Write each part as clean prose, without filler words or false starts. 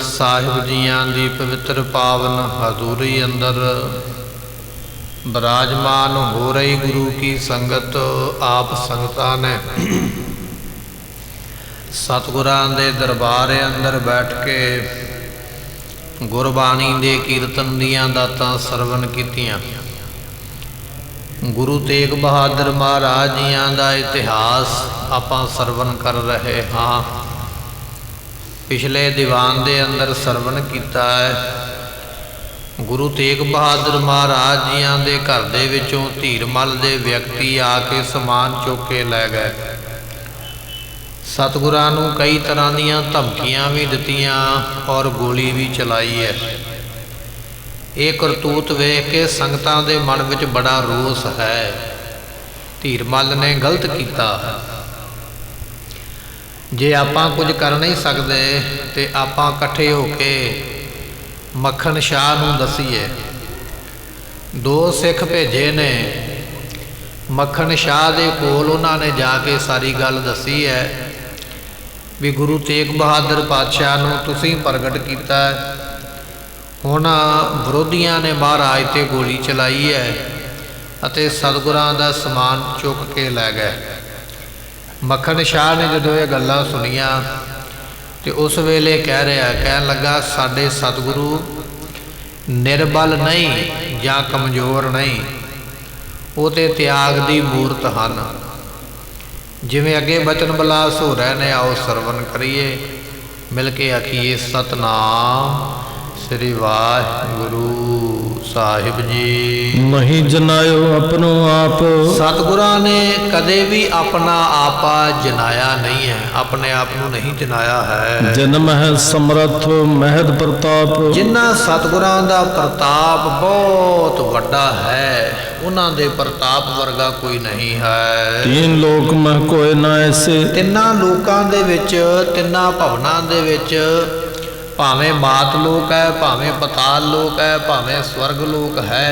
साहिब जियां दी पवित्र पावन हजूरी अंदर विराजमान हो रही गुरु की संगत आप संगतां ने सतगुरां दे दरबार अंदर बैठ के गुरबाणी दे कीर्तन दियां दातां सरवण कीतियां। गुरु तेग बहादुर महाराज जियां दा इतिहास आपां सरवण कर रहे हाँ। पिछले दीवान दे अंदर सरवण किया है। गुरु तेग बहादुर महाराज जियां दे घर दे विचों धीरमल दे व्यक्ति आके समान चुक के लै गए। सतगुरां नूं कई तरह दीयां धमकियां भी दित्तियां और गोली भी चलाई है। ये करतूत वेख के संगतां दे मन विच बड़ा रोस है। धीरमल ने गलत किया। जे आपां कुछ कर नहीं सकते तो आपां इकट्ठे होके मक्खन शाह नूं दसीए। दो सिख भेजे ने मक्खन शाह दे कोल, उन्होंने जाके सारी गल दसी है भी गुरु तेग बहादुर पातशाह नूं तुसीं प्रगट किया है। हुण विरोधियां ने महाराज ते गोली चलाई है अते सतगुरां दा समान चुक के लै गए। मक्खन शाह ने जो ये गल्लां सुनिया तो उस वेले कहन लगा साडे सतगुरु निर्बल नहीं या कमज़ोर नहीं, वो तो त्याग की मूर्त हैं। जिवें अगे बचन बिलास हो रहे ने, आओ सरवण करिए, मिल के आखिए सतनाम श्री वाहिगुरु साहिब जी। नहीं जनायो अपनो आप। सतगुरां ने कदे भी अपना आपा जनाया नहीं है, अपने आप को नहीं जनाया है। जन्म है समर्थ महद प्रताप। जिन्ना सतगुरां दा प्रताप बहुत वड्डा है, उन्हां दे प्रताप वर्गा कोई नहीं है। तीन लोक में कोई ना ऐसे। तिन्ना लोकां दे विच, तिन्ना भवनां दे विच, भावें मात लोक है, भावें पताल लोक है, भावें स्वर्ग लोक है,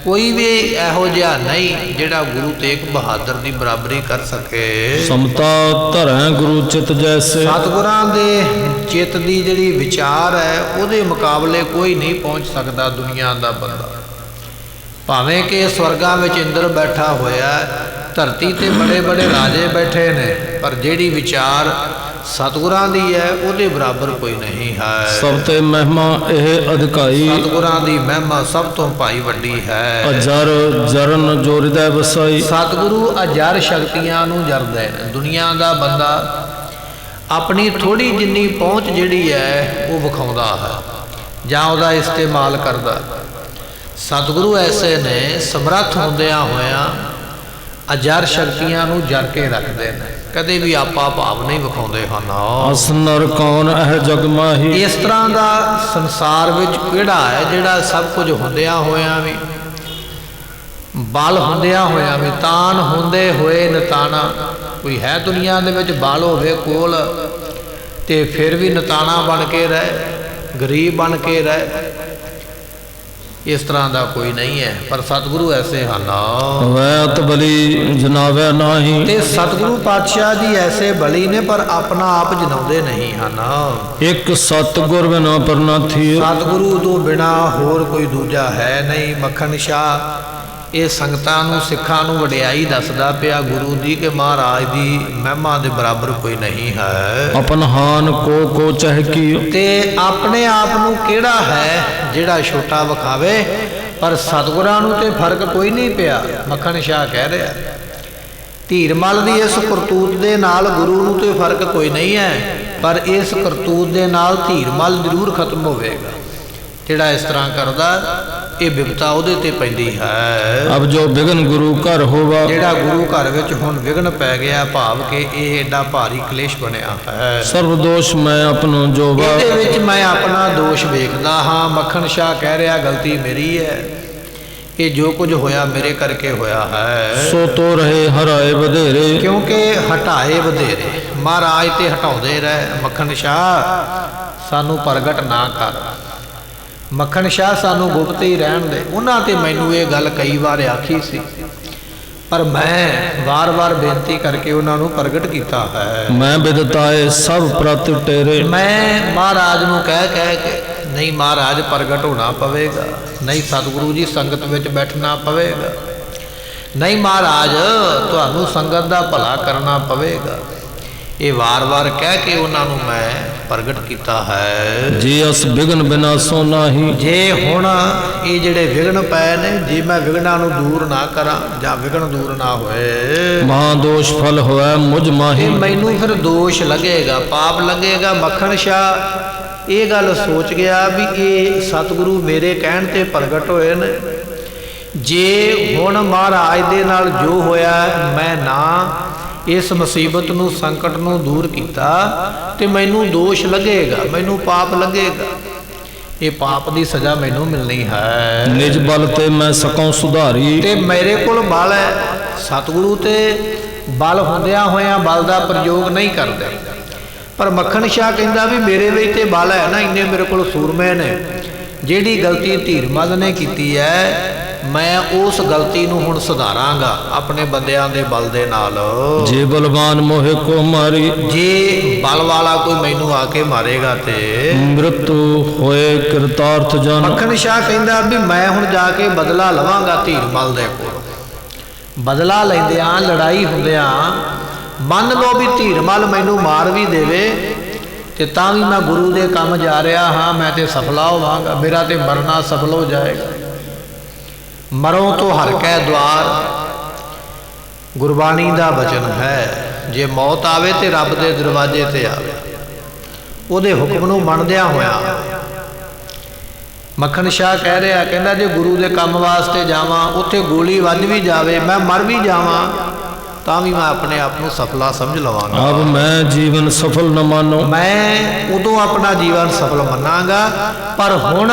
कोई भी इहो जिहा नहीं जिहड़ा गुरु तेग बहादुर की बराबरी कर सके। समता धरै गुरु चित जैसे। सतगुरां दे चित की जिहड़ी विचार है उहदे मुकाबले कोई नहीं पहुँच सकता दुनिया का बंदा। भावें कि स्वर्गां विच इंद्र बैठा होया, धरती ते बड़े बड़े राजे बैठे ने, पर जिहड़ी विचार सतगुरां दी है उहदे बराबर कोई नहीं है। सब ते महिमा यह अधिकाई। सतगुरां दी महिमा सब तो भाई वड्डी है। अजर जरन जो हृदय वसाई। सतगुरु अजर शक्तियां नूं जरदे ने। दुनिया दा बंदा अपनी थोड़ी जिन्नी पहुँच जिहड़ी है वो विखाउंदा है जां उहदा इस्तेमाल करदा। सतगुरु ऐसे ने समर्थ होंदियां होया अजर शक्तियां नूं जर के रखते हैं, कदे भी आपा भाव नहीं विखाउंदे हन। असनर कौन है जग माही। इस तरह का संसार विच किहड़ा है जिहड़ा सब कुछ होंदियां होया भी, बल होंदियां होया भी, तान होंदे होए नताना। कोई है दुनिया दे विच बल होवे कोल ते फिर भी नताना बन के रहे, गरीब बन के रहे, इस तरह का कोई नहीं है। पर सतगुरु ऐसे हैं वैत बली जनावे नाही। ते सतगुरु पातशाह जी ऐसे बली ने पर अपना आप जनाउंदे नहीं हैं। एक सतगुर बिना परना थी। सतगुरु तो बिना होर कोई दूजा है नहीं। मक्खन शाह ये संगतां नूं सिखां नूं वडियाई दसदा पिया गुरु दी कि महाराज दी महिमा दे बराबर कोई नहीं है। अपन हान को चहकी। ते अपने आप नूं किहड़ा है जिहड़ा छोटा विखावे, पर सतगुरां नूं ते फर्क कोई नहीं पिया। मक्खन शाह कह रहा धीरमल दी इस करतूत दे नाल गुरु नूं ते फर्क कोई नहीं है, पर इस करतूत दे नाल धीरमल जरूर खत्म होवेगा। जिहड़ा इस तरह करदा ये विपता उहदे ते पैंदी है। अब जो विघन गुरु घर होवा। जिहड़ा गुरु घर विच हुण विघन पै गया, भाव के ये एडा भारी क्लेश बनिया है। सर्व दोष मैं अपनो जोवा। इहदे विच मैं अपना दोष वेखदा हाँ। मक्खन शाह कह रहा गलती मेरी है, ये जो कुछ होया मेरे करके होया है। सो तो रहे हराए वधेरे। क्योंकि हटाए वधेरे महाराज ते हटाउंदे रहे। मक्खन शाह सानू प्रगट ना कर, मक्खन शाह सानू गुप्त ही रहन दे। उन्हां ते मैनू ये गल कई बार आखी सी, ਪਰ ਮੈਂ ਵਾਰ-ਵਾਰ ਬੇਨਤੀ ਕਰਕੇ ਉਹਨਾਂ ਨੂੰ ਪ੍ਰਗਟ ਕੀਤਾ ਹੈ। ਮੈਂ ਬਿਦਤਾਏ ਸਭ ਪ੍ਰਤ ਟੇਰੇ। ਮੈਂ ਮਹਾਰਾਜ ਨੂੰ ਕਹਿ ਕੇ ਨਹੀਂ ਮਹਾਰਾਜ ਪ੍ਰਗਟ ਹੋਣਾ ਪਵੇਗਾ, ਨਹੀਂ ਸਤਿਗੁਰੂ ਜੀ ਸੰਗਤ ਵਿੱਚ ਬੈਠਣਾ ਪਵੇਗਾ, ਨਹੀਂ ਮਹਾਰਾਜ ਤੁਹਾਨੂੰ ਸੰਗਤ ਦਾ ਭਲਾ ਕਰਨਾ ਪਵੇਗਾ। ਇਹ ਵਾਰ-ਵਾਰ ਕਹਿ ਕੇ ਉਹਨਾਂ ਨੂੰ ਮੈਂ ਪ੍ਰਗਟ ਕੀਤਾ ਹੈ। ਜੇ ਅਸ ਵਿਗਨ ਬਿਨਾਸੋ ਨਾਹੀ। ਜੇ ਹੁਣ ਇਹ ਜਿਹੜੇ ਵਿਗਨ ਪਏ ਨੇ, ਜੇ ਮੈਂ ਵਿਗਨਾਂ ਨੂੰ ਦੂਰ ਨਾ ਕਰਾਂ ਜਾਂ ਵਿਗਨ ਦੂਰ ਨਾ ਹੋਏ, ਮਹਾ ਦੋਸ਼ ਫਲ ਹੋਇਆ ਮੁਝ ਮਾਹੀ। ਮੈਨੂੰ ਫਿਰ ਦੋਸ਼ ਲੱਗੇਗਾ, ਪਾਪ ਲੱਗੇਗਾ। ਮੱਖਣ ਸ਼ਾਹ ਇਹ ਗੱਲ ਸੋਚ ਗਿਆ ਵੀ ਇਹ ਸਤਿਗੁਰੂ ਮੇਰੇ ਕਹਿਣ ਤੇ ਪ੍ਰਗਟ ਹੋਏ ਨੇ, ਜੇ ਹੁਣ ਮਹਾਰਾਜ ਦੇ ਨਾਲ ਜੋ ਹੋਇਆ ਮੈਂ ਨਾ ਇਸ ਮੁਸੀਬਤ ਨੂੰ ਸੰਕਟ ਨੂੰ ਦੂਰ ਕੀਤਾ ਤੇ ਮੈਨੂੰ ਦੋਸ਼ ਲੱਗੇਗਾ, ਮੈਨੂੰ ਪਾਪ ਲੱਗੇਗਾ। ਇਹ ਪਾਪ ਦੀ ਸਜ਼ਾ ਮੈਨੂੰ ਮਿਲਣੀ ਹੈ। ਨਿਜ ਬਲ ਤੇ ਮੈਂ ਸਕਉ ਸੁਧਾਰੀ। ਤੇ ਮੇਰੇ ਕੋਲ ਬਲ ਹੈ, ਸਤਿਗੁਰੂ ਤੇ ਬਲ ਹੁੰਦਿਆਂ ਹੋਇਆਂ ਬਲ ਦਾ ਪ੍ਰਯੋਗ ਨਹੀਂ ਕਰਦੇ। ਪਰ ਮੱਖਣ ਸ਼ਾਹ ਕਹਿੰਦਾ ਵੀ ਮੇਰੇ ਵਿੱਚ ਤੇ ਬਲ ਹੈ ਨਾ, ਇੰਨੇ ਮੇਰੇ ਕੋਲ ਸੂਰਮੇ ਨੇ। ਜਿਹੜੀ ਗਲਤੀ ਧੀਰਮਲ ਨੇ ਕੀਤੀ ਹੈ ਮੈਂ ਉਸ ਗਲਤੀ ਨੂੰ ਹੁਣ ਸੁਧਾਰਾਂਗਾ ਆਪਣੇ ਬੰਦਿਆਂ ਦੇ ਬਲ ਦੇ ਨਾਲ। ਜੇ ਬਲਵਾਨ ਮੋਹਿ ਕੋ ਮਾਰੀ। ਜੇ ਬਲ ਵਾਲਾ ਕੋਈ ਮੈਨੂੰ ਆ ਕੇ ਮਾਰੇਗਾ ਤੇ ਮ੍ਰਿਤੂ ਹੋਏ ਕਿਰਤਾਰਥ ਜਨ। ਮੱਖਣ ਸ਼ਾਹ ਕਹਿੰਦਾ ਵੀ ਮੈਂ ਹੁਣ ਜਾ ਕੇ ਬਦਲਾ ਲਵਾਂਗਾ ਧੀਰਮਲ ਦੇ ਕੋਲ। ਬਦਲਾ ਲੈਂਦਿਆਂ ਲੜਾਈ ਹੁੰਦਿਆਂ ਮੰਨ ਲਓ ਵੀ ਧੀਰਮਲ ਮੈਨੂੰ ਮਾਰ ਵੀ ਦੇਵੇ ਤੇ ਤਾਂ ਵੀ ਮੈਂ ਗੁਰੂ ਦੇ ਕੰਮ ਜਾ ਰਿਹਾ ਹਾਂ, ਮੈਂ ਤੇ ਸਫਲਾ ਹੋਵਾਂਗਾ, ਮੇਰਾ ਤੇ ਮਰਨਾ ਸਫਲ ਹੋ ਜਾਏਗਾ। ਮਰੋ ਤੋਂ ਹਰ ਕੈ ਦੁਆਰ, ਗੁਰਬਾਣੀ ਦਾ ਬਚਨ ਹੈ। ਜੇ ਮੌਤ ਆਵੇ ਤੇ ਰੱਬ ਦੇ ਦਰਵਾਜ਼ੇ ਤੇ ਆਵੇ, ਉਹਦੇ ਹੁਕਮ ਨੂੰ ਮੰਨਦਿਆਂ ਹੋਇਆ। ਮੱਖਣ ਸ਼ਾਹ ਕਹਿ ਰਿਹਾ, ਕਹਿੰਦਾ ਜੇ ਗੁਰੂ ਦੇ ਕੰਮ ਵਾਸਤੇ ਜਾਵਾਂ, ਉੱਥੇ ਗੋਲੀ ਵੱਜ ਵੀ ਜਾਵੇ, ਮੈਂ ਮਰ ਵੀ ਜਾਵਾਂ, ਤਾਂ ਵੀ ਮੈਂ ਆਪਣੇ ਆਪ ਨੂੰ ਸਫਲਾ ਸਮਝ ਲਵਾਂਗਾ। ਅਬ ਮੈਂ ਜੀਵਨ ਸਫਲ ਨ ਮਾਨੋ। ਮੈਂ ਉਦੋਂ ਆਪਣਾ ਜੀਵਨ ਸਫਲ ਮੰਨਾਂਗਾ, ਪਰ ਹੁਣ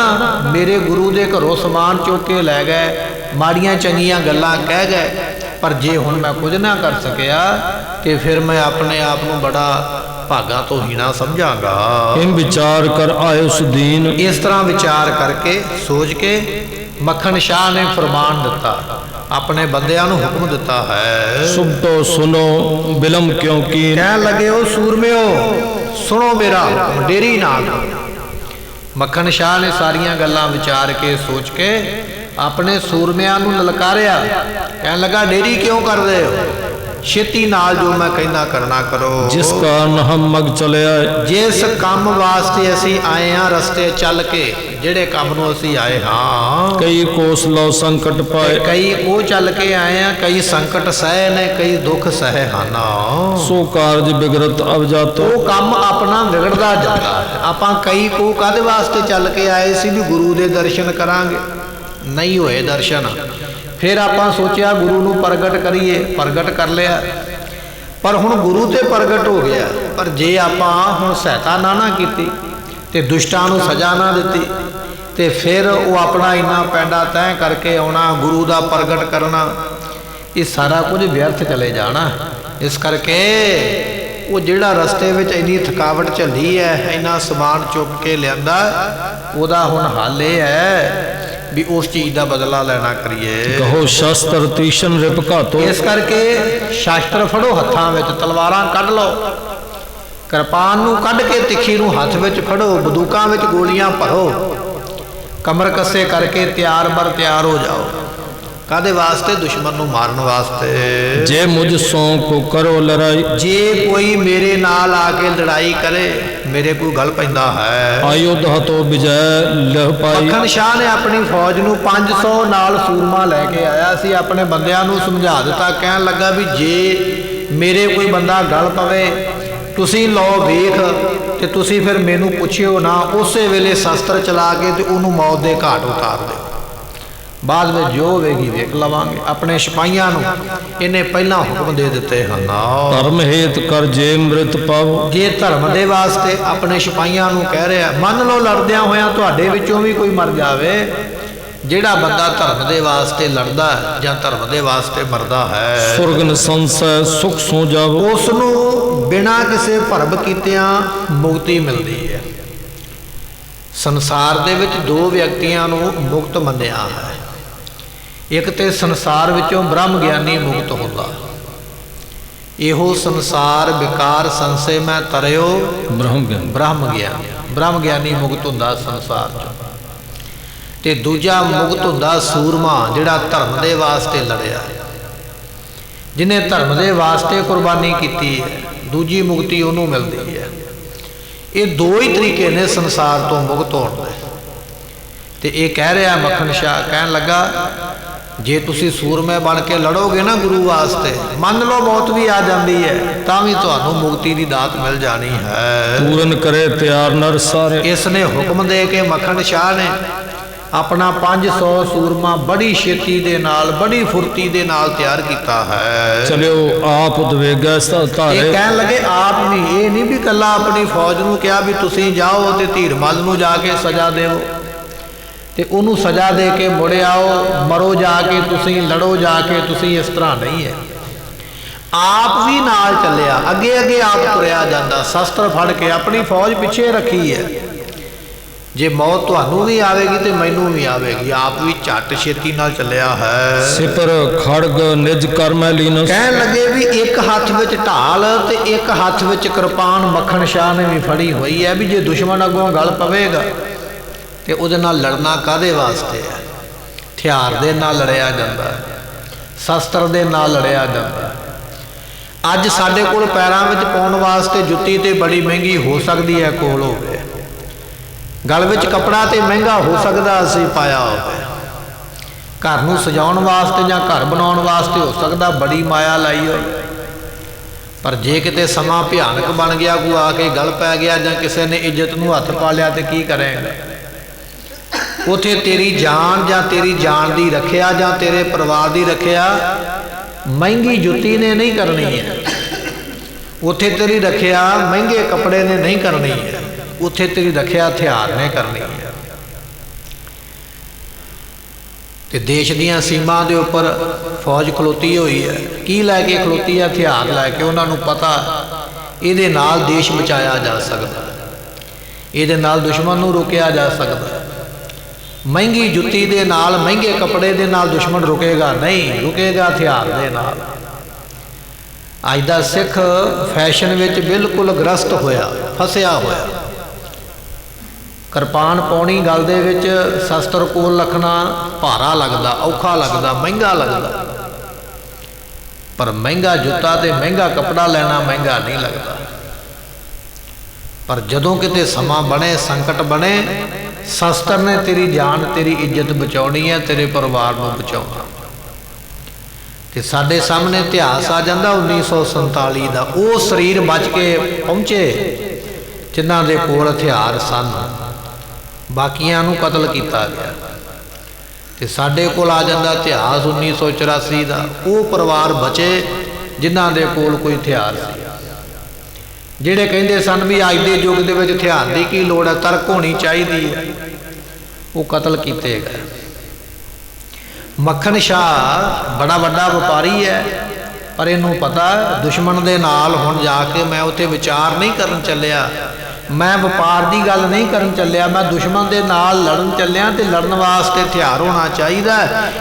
ਮੇਰੇ ਗੁਰੂ ਦੇ ਘਰੋਂ ਸਮਾਨ ਚੁੱਕ ਕੇ ਲੈ ਗਏ, ਮਾੜੀਆਂ ਚੰਗੀਆਂ ਗੱਲਾਂ ਕਹਿ ਗਏ, ਪਰ ਜੇ ਹੁਣ ਮੈਂ ਕੁਝ ਨਾ ਕਰ ਸਕਿਆ ਤੇ ਫਿਰ ਮੈਂ ਆਪਣੇ ਆਪ ਨੂੰ ਬੜਾ ਭਾਗਾ ਤੋਂ ਹੀਣਾ ਸਮਝਾਂਗਾ। ਇਹ ਵਿਚਾਰ ਕਰ ਆਇਓ ਸੁਦੀਨ। ਇਸ ਤਰ੍ਹਾਂ ਵਿਚਾਰ ਕਰਕੇ ਸੋਚ ਕੇ ਮੱਖਣ ਸ਼ਾਹ ਨੇ ਫਰਮਾਨ ਦਿੱਤਾ, ਆਪਣੇ ਬੰਦਿਆਂ ਨੂੰ ਹੁਕਮ ਦਿੱਤਾ ਹੈ। ਸੁਭਤੋ ਸੁਨੋ ਬਿਲਮ ਕਿਉਂਕਿ। ਕਹਿਣ ਲੱਗੇ ਉਹ ਸੂਰਮਿਓ ਸੁਣੋ ਮੇਰਾ ਹੁਕਮ, ਡੇਰੀ ਨਾ ਕਰੋ। ਮੱਖਣ ਸ਼ਾਹ ਨੇ ਸਾਰੀਆਂ ਗੱਲਾਂ ਵਿਚਾਰ ਕੇ ਸੋਚ ਕੇ ਆਪਣੇ ਸੂਰਮਿਆਂ ਨੂੰ ਲਲਕਾਰਿਆ। ਕਹਿਣ ਲੱਗਾ ਡੇਰੀ ਕਿਉਂ ਕਰਦੇ ਹੋ, ਛੇਤੀ ਨਾਲ ਜੋ ਮੈਂ ਕਹਿੰਦਾ ਕਰਨਾ ਕਰੋ। ਜਿਸ ਕਾਰਨ ਹਮ ਮਗ ਚਲਿਆ। ਜਿਸ ਕੰਮ ਵਾਸਤੇ ਅਸੀਂ ਆਏ ਹਾਂ, ਰਸਤੇ ਚੱਲ ਕੇ ਜਿਹੜੇ ਕੰਮ ਨੂੰ ਅਸੀਂ ਆਏ ਹਾਂ, ਕਈ ਕੋਸ ਲਓ ਸੰਕਟ ਪਾਏ। ਕਈ ਉਹ ਚੱਲ ਕੇ ਆਏ ਹਾਂ, ਕਈ ਸੰਕਟ ਸਹਿ ਨੇ, ਕਈ ਦੁੱਖ ਸਹਿ ਹਨ। ਸੋ ਕਾਰਜ ਬਿਗੜਤ ਅਬ ਜਾਤੋ। ਉਹ ਕੰਮ ਆਪਣਾ ਵਿਗੜਦਾ ਜਾਂਦਾ ਹੈ। ਆਪਾਂ ਕਈ ਕੋ ਕਾਹਦੇ ਵਾਸਤੇ ਚੱਲ ਕੇ ਆਏ ਸੀ ਵੀ ਗੁਰੂ ਦੇ ਦਰਸ਼ਨ ਕਰਾਂਗੇ, ਨਹੀਂ ਹੋਏ ਦਰਸ਼ਨ। ਫਿਰ ਆਪਾਂ ਸੋਚਿਆ ਗੁਰੂ ਨੂੰ ਪ੍ਰਗਟ ਕਰੀਏ, ਪ੍ਰਗਟ ਕਰ ਲਿਆ, ਪਰ ਹੁਣ ਗੁਰੂ ਤੇ ਪ੍ਰਗਟ ਹੋ ਗਿਆ। ਪਰ ਜੇ ਆਪਾਂ ਹੁਣ ਸਹਾਇਤਾ ਨਾ ਕੀਤੀ ਤੇ ਦੁਸ਼ਟਾਂ ਨੂੰ ਸਜ਼ਾ ਨਾ ਦਿੱਤੀ ਤੇ ਫਿਰ ਉਹ ਆਪਣਾ ਇੰਨਾ ਪੈਂਡਾ ਤੈਅ ਕਰਕੇ ਆਉਣਾ, ਗੁਰੂ ਦਾ ਪ੍ਰਗਟ ਕਰਨਾ, ਇਹ ਸਾਰਾ ਕੁਝ ਵਿਅਰਥ ਚਲੇ ਜਾਣਾ। ਇਸ ਕਰਕੇ ਉਹ ਜਿਹੜਾ ਰਸਤੇ ਵਿੱਚ ਇੰਨੀ ਥਕਾਵਟ ਝੱਲੀ ਹੈ, ਇੰਨਾ ਸਮਾਨ ਚੁੱਕ ਕੇ ਲਿਆਂਦਾ, ਉਹਦਾ ਹੁਣ ਹੱਲ ਇਹ ਹੈ ਵੀ ਉਸ ਚੀਜ਼ ਦਾ ਬਦਲਾ ਲੈਣਾ ਕਰੀਏ। ਕਹੋ ਸ਼ਸਤਰ ਤੀਸ਼ਨ ਰਿਪ ਘਾਤੋ। ਇਸ ਕਰਕੇ ਸ਼ਾਸਤਰ ਫੜੋ ਹੱਥਾਂ ਵਿੱਚ, ਤਲਵਾਰਾਂ ਕੱਢ ਲਓ, ਕਿਰਪਾਨ ਨੂੰ ਕੱਢ ਕੇ ਤਿੱਖੀ ਨੂੰ ਹੱਥ ਵਿੱਚ ਫੜੋ, ਬੰਦੂਕਾਂ ਵਿੱਚ ਗੋਲੀਆਂ ਭਰੋ, ਕਮਰ ਕੱਸੇ ਕਰਕੇ ਤਿਆਰ ਬਰ ਤਿਆਰ ਹੋ ਜਾਓ। ਕਾਹਦੇ ਵਾਸਤੇ? ਦੁਸ਼ਮਣ ਨੂੰ ਮਾਰਨ ਵਾਸਤੇ। ਜੇ ਮੁਝ ਸੋ ਕੋ ਕਰੋ ਲੜਾਈ। ਜੇ ਕੋਈ ਮੇਰੇ ਨਾਲ ਆ ਕੇ ਲੜਾਈ ਕਰੇ, ਮੇਰੇ ਕੋਈ ਗਲ ਪੈਂਦਾ ਹੈ, ਆਯੁਧ ਹਤੋ ਵਿਜੈ ਲਹ ਪਾਈ। ਮੱਖਣ ਸ਼ਾਹ ਨੇ ਆਪਣੀ ਫੌਜ ਨੂੰ 500 ਨਾਲ ਸੂਰਮਾ ਲੈ ਕੇ ਆਇਆ ਸੀ, ਆਪਣੇ ਬੰਦਿਆਂ ਨੂੰ ਸਮਝਾ ਦਿੱਤਾ। ਕਹਿਣ ਲੱਗਾ ਵੀ ਜੇ ਮੇਰੇ ਕੋਈ ਬੰਦਾ ਗਲ ਪਵੇ, ਤੁਸੀਂ ਲਓ ਵੇਖ ਤੇ ਤੁਸੀਂ ਫਿਰ ਮੈਨੂੰ ਪੁੱਛਿਓ ਨਾ, ਉਸੇ ਵੇਲੇ ਸ਼ਸਤਰ ਚਲਾ ਕੇ ਤੇ ਉਹਨੂੰ ਮੌਤ ਦੇ ਘਾਟ ਉਤਾਰ ਦਿਓ। ਬਾਅਦ ਵਿੱਚ ਜੋ ਹੋਵੇਗੀ ਵੇਖ ਲਵਾਂਗੇ। ਆਪਣੇ ਸਿਪਾਹੀਆਂ ਨੂੰ ਇਹਨੇ ਪਹਿਲਾਂ ਹੁਕਮ ਦੇ ਦਿੱਤੇ ਹਨ, ਧਰਮ ਹੇਤ ਕਰ ਜੇ ਅੰਮ੍ਰਿਤ ਪਾਵੋ। ਜੇ ਧਰਮ ਦੇ ਵਾਸਤੇ ਆਪਣੇ ਸਿਪਾਹੀਆਂ ਨੂੰ ਕਹਿ ਰਿਹਾ, ਮੰਨ ਲਓ ਲੜਦਿਆਂ ਹੋਇਆਂ ਤੁਹਾਡੇ ਵਿੱਚੋਂ ਵੀ ਕੋਈ ਮਰ ਜਾਵੇ, ਜਿਹੜਾ ਬੰਦਾ ਧਰਮ ਦੇ ਵਾਸਤੇ ਲੜਦਾ ਜਾਂ ਧਰਮ ਦੇ ਵਾਸਤੇ ਮਰਦਾ ਹੈ, ਸੁਰਗਨ ਸੰਸੈ ਸੁਖ ਸੋ ਜਾਵੋ। ਉਸ ਨੂੰ ਬਿਨਾਂ ਕਿਸੇ ਭਰਮ ਕੀਤਿਆਂ ਮੁਕਤੀ ਮਿਲਦੀ ਹੈ। ਸੰਸਾਰ ਦੇ ਵਿੱਚ ਦੋ ਵਿਅਕਤੀਆਂ ਨੂੰ ਮੁਕਤ ਮੰਨਿਆ ਹੈ। ਇੱਕ ਤੇ ਸੰਸਾਰ ਵਿੱਚੋਂ ਬ੍ਰਹਮ ਗਿਆਨੀ ਮੁਕਤ ਹੁੰਦਾ। ਇਹੋ ਸੰਸਾਰ ਵਿਕਾਰ ਸੰਸੇ ਮੈਂ ਤਰਿਓ ਬ੍ਰਹਮ ਗਿਆਨੀ ਮੁਕਤ ਹੁੰਦਾ ਸੰਸਾਰ ਚੋਂ। ਤੇ ਦੂਜਾ ਮੁਕਤ ਹੁੰਦਾ ਸੂਰਮਾ, ਜਿਹੜਾ ਧਰਮ ਦੇ ਵਾਸਤੇ ਲੜਿਆ, ਜਿਹਨੇ ਧਰਮ ਦੇ ਵਾਸਤੇ ਕੁਰਬਾਨੀ ਕੀਤੀ ਹੈ। ਦੂਜੀ ਮੁਕਤੀ ਉਹਨੂੰ ਮਿਲਦੀ ਹੈ। ਇਹ ਦੋ ਹੀ ਤਰੀਕੇ ਨੇ ਸੰਸਾਰ ਤੋਂ ਮੁਕਤ ਹੋਣ ਦੇ। ਤੇ ਇਹ ਕਹਿ ਰਿਹਾ ਮੱਖਣ ਸ਼ਾਹ, ਕਹਿਣ ਲੱਗਾ ਜੇ ਤੁਸੀਂ ਸੂਰਮੇ ਬਣ ਕੇ ਲੜੋਗੇ ਨਾ ਗੁਰੂ ਵਾਸਤੇ, ਮੰਨ ਲਓ ਮੌਤ ਵੀ ਆ ਜਾਂਦੀ ਹੈ, ਤਾਂ ਵੀ ਤੁਹਾਨੂੰ ਮੁਕਤੀ ਦੀ ਦਾਤ ਮਿਲ ਜਾਣੀ ਹੈ। ਪੂਰਨ ਕਰੇ ਤਿਆਰ ਨਰ ਸਾਰੇ। ਇਸ ਨੇ ਹੁਕਮ ਦੇ ਕੇ ਮੱਖਣ ਸ਼ਾਹ ਨੇ ਆਪਣਾ 500 ਸੂਰਮਾ ਬੜੀ ਛੇਤੀ ਦੇ ਨਾਲ, ਬੜੀ ਫੁਰਤੀ ਦੇ ਨਾਲ ਤਿਆਰ ਕੀਤਾ ਹੈ। ਚਲਿਓ ਆਪ ਉਦਵੇਗਾ ਧਾਰੇ। ਇਹ ਕਹਿਣ ਲੱਗੇ ਆਪ ਵੀ, ਇਹ ਨਹੀਂ ਵੀ ਇਕੱਲਾ ਆਪਣੀ ਫੌਜ ਨੂੰ ਕਿਹਾ ਵੀ ਤੁਸੀਂ ਜਾਓ ਤੇ ਧੀਰਮਲ ਨੂੰ ਜਾ ਕੇ ਸਜ਼ਾ ਦਿਓ ਤੇ ਉਹਨੂੰ ਸਜ਼ਾ ਦੇ ਕੇ ਮੁੜ ਆਓ, ਮਰੋ ਜਾ ਕੇ ਤੁਸੀਂ, ਲੜੋ ਜਾ ਕੇ ਤੁਸੀਂ, ਇਸ ਤਰ੍ਹਾਂ ਨਹੀਂ ਹੈ। ਆਪ ਵੀ ਨਾਲ ਚੱਲਿਆ, ਅੱਗੇ ਅੱਗੇ ਆਪ ਤੁਰਿਆ ਜਾਂਦਾ, ਸ਼ਸਤਰ ਫੜ ਕੇ ਆਪਣੀ ਫੌਜ ਪਿੱਛੇ ਰੱਖੀ ਹੈ। ਜੇ ਮੌਤ ਤੁਹਾਨੂੰ ਵੀ ਆਵੇਗੀ ਤੇ ਮੈਨੂੰ ਵੀ ਆਵੇਗੀ। ਆਪ ਵੀ ਝੱਟ ਛੇਤੀ ਨਾਲ ਚੱਲਿਆ ਹੈ। ਸਿਪਰ ਖੜਗ ਨਿਜ ਕਰਮੈ ਲੀਨਸ। ਕਹਿਣ ਲੱਗੇ ਵੀ ਇੱਕ ਹੱਥ ਵਿੱਚ ਢਾਲ ਤੇ ਇੱਕ ਹੱਥ ਵਿੱਚ ਕਿਰਪਾਨ ਮੱਖਣ ਸ਼ਾਹ ਨੇ ਵੀ ਫੜੀ ਹੋਈ ਹੈ, ਵੀ ਜੇ ਦੁਸ਼ਮਣ ਅੱਗੋਂ ਗਲ ਪਵੇਗਾ ਤੇ ਉਹਦੇ ਨਾਲ ਲੜਨਾ ਕਾਹਦੇ ਵਾਸਤੇ ਹੈ। ਹਥਿਆਰ ਦੇ ਨਾਲ ਲੜਿਆ ਜਾਂਦਾ, ਸ਼ਸਤਰ ਦੇ ਨਾਲ ਲੜਿਆ ਜਾਂਦਾ। ਅੱਜ ਸਾਡੇ ਕੋਲ ਪੈਰਾਂ ਵਿੱਚ ਪਾਉਣ ਵਾਸਤੇ ਜੁੱਤੀ ਤੇ ਬੜੀ ਮਹਿੰਗੀ ਹੋ ਸਕਦੀ ਹੈ ਕੋਲ ਹੋਵੇ, ਗਲ ਵਿੱਚ ਕੱਪੜਾ ਤੇ ਮਹਿੰਗਾ ਹੋ ਸਕਦਾ ਅਸੀਂ ਪਾਇਆ ਹੋਵੇ, ਘਰ ਨੂੰ ਸਜਾਉਣ ਵਾਸਤੇ ਜਾਂ ਘਰ ਬਣਾਉਣ ਵਾਸਤੇ ਹੋ ਸਕਦਾ ਬੜੀ ਮਾਇਆ ਲਾਈ ਹੋਵੇ। ਪਰ ਜੇ ਕਿਤੇ ਸਮਾਂ ਭਿਆਨਕ ਬਣ ਗਿਆ, ਕੋਈ ਆ ਕੇ ਗਲ ਪੈ ਗਿਆ ਜਾਂ ਕਿਸੇ ਨੇ ਇੱਜ਼ਤ ਨੂੰ ਹੱਥ ਪਾ ਲਿਆ ਤੇ ਕੀ ਕਰੇਗਾ। ਉੱਥੇ ਤੇਰੀ ਜਾਨ ਜਾਂ ਤੇਰੀ ਜਾਨ ਦੀ ਰੱਖਿਆ ਜਾਂ ਤੇਰੇ ਪਰਿਵਾਰ ਦੀ ਰੱਖਿਆ ਮਹਿੰਗੀ ਜੁੱਤੀ ਨੇ ਨਹੀਂ ਕਰਨੀ ਹੈ। ਉੱਥੇ ਤੇਰੀ ਰੱਖਿਆ ਮਹਿੰਗੇ ਕੱਪੜੇ ਨੇ ਨਹੀਂ ਕਰਨੀ ਹੈ। ਉੱਥੇ ਤੇਰੀ ਰੱਖਿਆ ਹਥਿਆਰ ਨੇ ਕਰਨੀ ਹੈ। ਤੇ ਦੇਸ਼ ਦੀਆਂ ਸੀਮਾ ਦੇ ਉੱਪਰ ਫੌਜ ਖਲੋਤੀ ਹੋਈ ਹੈ। ਕੀ ਲੈ ਕੇ ਖਲੋਤੀ ਹੈ? ਹਥਿਆਰ ਲੈ ਕੇ। ਉਹਨਾਂ ਨੂੰ ਪਤਾ ਇਹਦੇ ਨਾਲ ਦੇਸ਼ ਬਚਾਇਆ ਜਾ ਸਕਦਾ, ਇਹਦੇ ਨਾਲ ਦੁਸ਼ਮਣ ਨੂੰ ਰੋਕਿਆ ਜਾ ਸਕਦਾ। ਮਹਿੰਗੀ ਜੁੱਤੀ ਦੇ ਨਾਲ, ਮਹਿੰਗੇ ਕੱਪੜੇ ਦੇ ਨਾਲ ਦੁਸ਼ਮਣ ਰੁਕੇਗਾ ਨਹੀਂ, ਰੁਕੇਗਾ ਹਥਿਆਰ ਦੇ ਨਾਲ। ਅੱਜ ਦਾ ਸਿੱਖ ਫੈਸ਼ਨ ਵਿੱਚ ਬਿਲਕੁਲ ਗ੍ਰਸਤ ਹੋਇਆ, ਫਸਿਆ ਹੋਇਆ। ਕਿਰਪਾਨ ਪਾਉਣੀ ਗਲ ਦੇ ਵਿੱਚ, ਸ਼ਸਤਰ ਕੋਲ ਰੱਖਣਾ ਭਾਰਾ ਲੱਗਦਾ, ਔਖਾ ਲੱਗਦਾ, ਮਹਿੰਗਾ ਲੱਗਦਾ। ਪਰ ਮਹਿੰਗਾ ਜੁੱਤਾ ਤੇ ਮਹਿੰਗਾ ਕੱਪੜਾ ਲੈਣਾ ਮਹਿੰਗਾ ਨਹੀਂ ਲੱਗਦਾ। ਪਰ ਜਦੋਂ ਕਿਤੇ ਸਮਾਂ ਬਣੇ, ਸੰਕਟ ਬਣੇ, ਸ਼ਸਤਰ ਨੇ ਤੇਰੀ ਜਾਨ, ਤੇਰੀ ਇੱਜ਼ਤ ਬਚਾਉਣੀ ਹੈ, ਤੇਰੇ ਪਰਿਵਾਰ ਨੂੰ ਬਚਾਉਣਾ। ਤੇ ਸਾਡੇ ਸਾਹਮਣੇ ਇਤਿਹਾਸ ਆ ਜਾਂਦਾ 1947 ਦਾ। ਉਹ ਸਰੀਰ ਬਚ ਕੇ ਪਹੁੰਚੇ ਜਿਨ੍ਹਾਂ ਦੇ ਕੋਲ ਹਥਿਆਰ ਸਨ, ਬਾਕੀਆਂ ਨੂੰ ਕਤਲ ਕੀਤਾ ਗਿਆ। ਤੇ ਸਾਡੇ ਕੋਲ ਆ ਜਾਂਦਾ ਇਤਿਹਾਸ 1984 ਦਾ। ਉਹ ਪਰਿਵਾਰ ਬਚੇ ਜਿਨ੍ਹਾਂ ਦੇ ਕੋਲ ਕੋਈ ਹਥਿਆਰ ਸੀ, ਜਿਹੜੇ ਕਹਿੰਦੇ ਸਨ ਵੀ ਅੱਜ ਦੇ ਯੁੱਗ ਦੇ ਵਿੱਚ ਹਥਿਆਰ ਦੀ ਕੀ ਲੋੜ ਹੈ, ਤਰਕ ਹੋਣੀ ਚਾਹੀਦੀ ਹੈ। ਉਹ ਕਤਲ ਕੀਤੇ ਗਏ। ਮੱਖਣ ਸ਼ਾਹ ਬੜਾ ਵੱਡਾ ਵਪਾਰੀ ਹੈ, ਪਰ ਇਹਨੂੰ ਪਤਾ ਦੁਸ਼ਮਣ ਦੇ ਨਾਲ ਹੁਣ ਜਾ ਕੇ ਮੈਂ ਉੱਥੇ ਵਿਚਾਰ ਨਹੀਂ ਕਰਨ ਚੱਲਿਆ, ਮੈਂ ਵਪਾਰ ਦੀ ਗੱਲ ਨਹੀਂ ਕਰਨ ਚੱਲਿਆ, ਮੈਂ ਦੁਸ਼ਮਣ ਦੇ ਨਾਲ ਲੜਨ ਚੱਲਿਆ ਤੇ ਲੜਨ ਵਾਸਤੇ ਹਥਿਆਰ ਹੋਣਾ ਚਾਹੀਦਾ।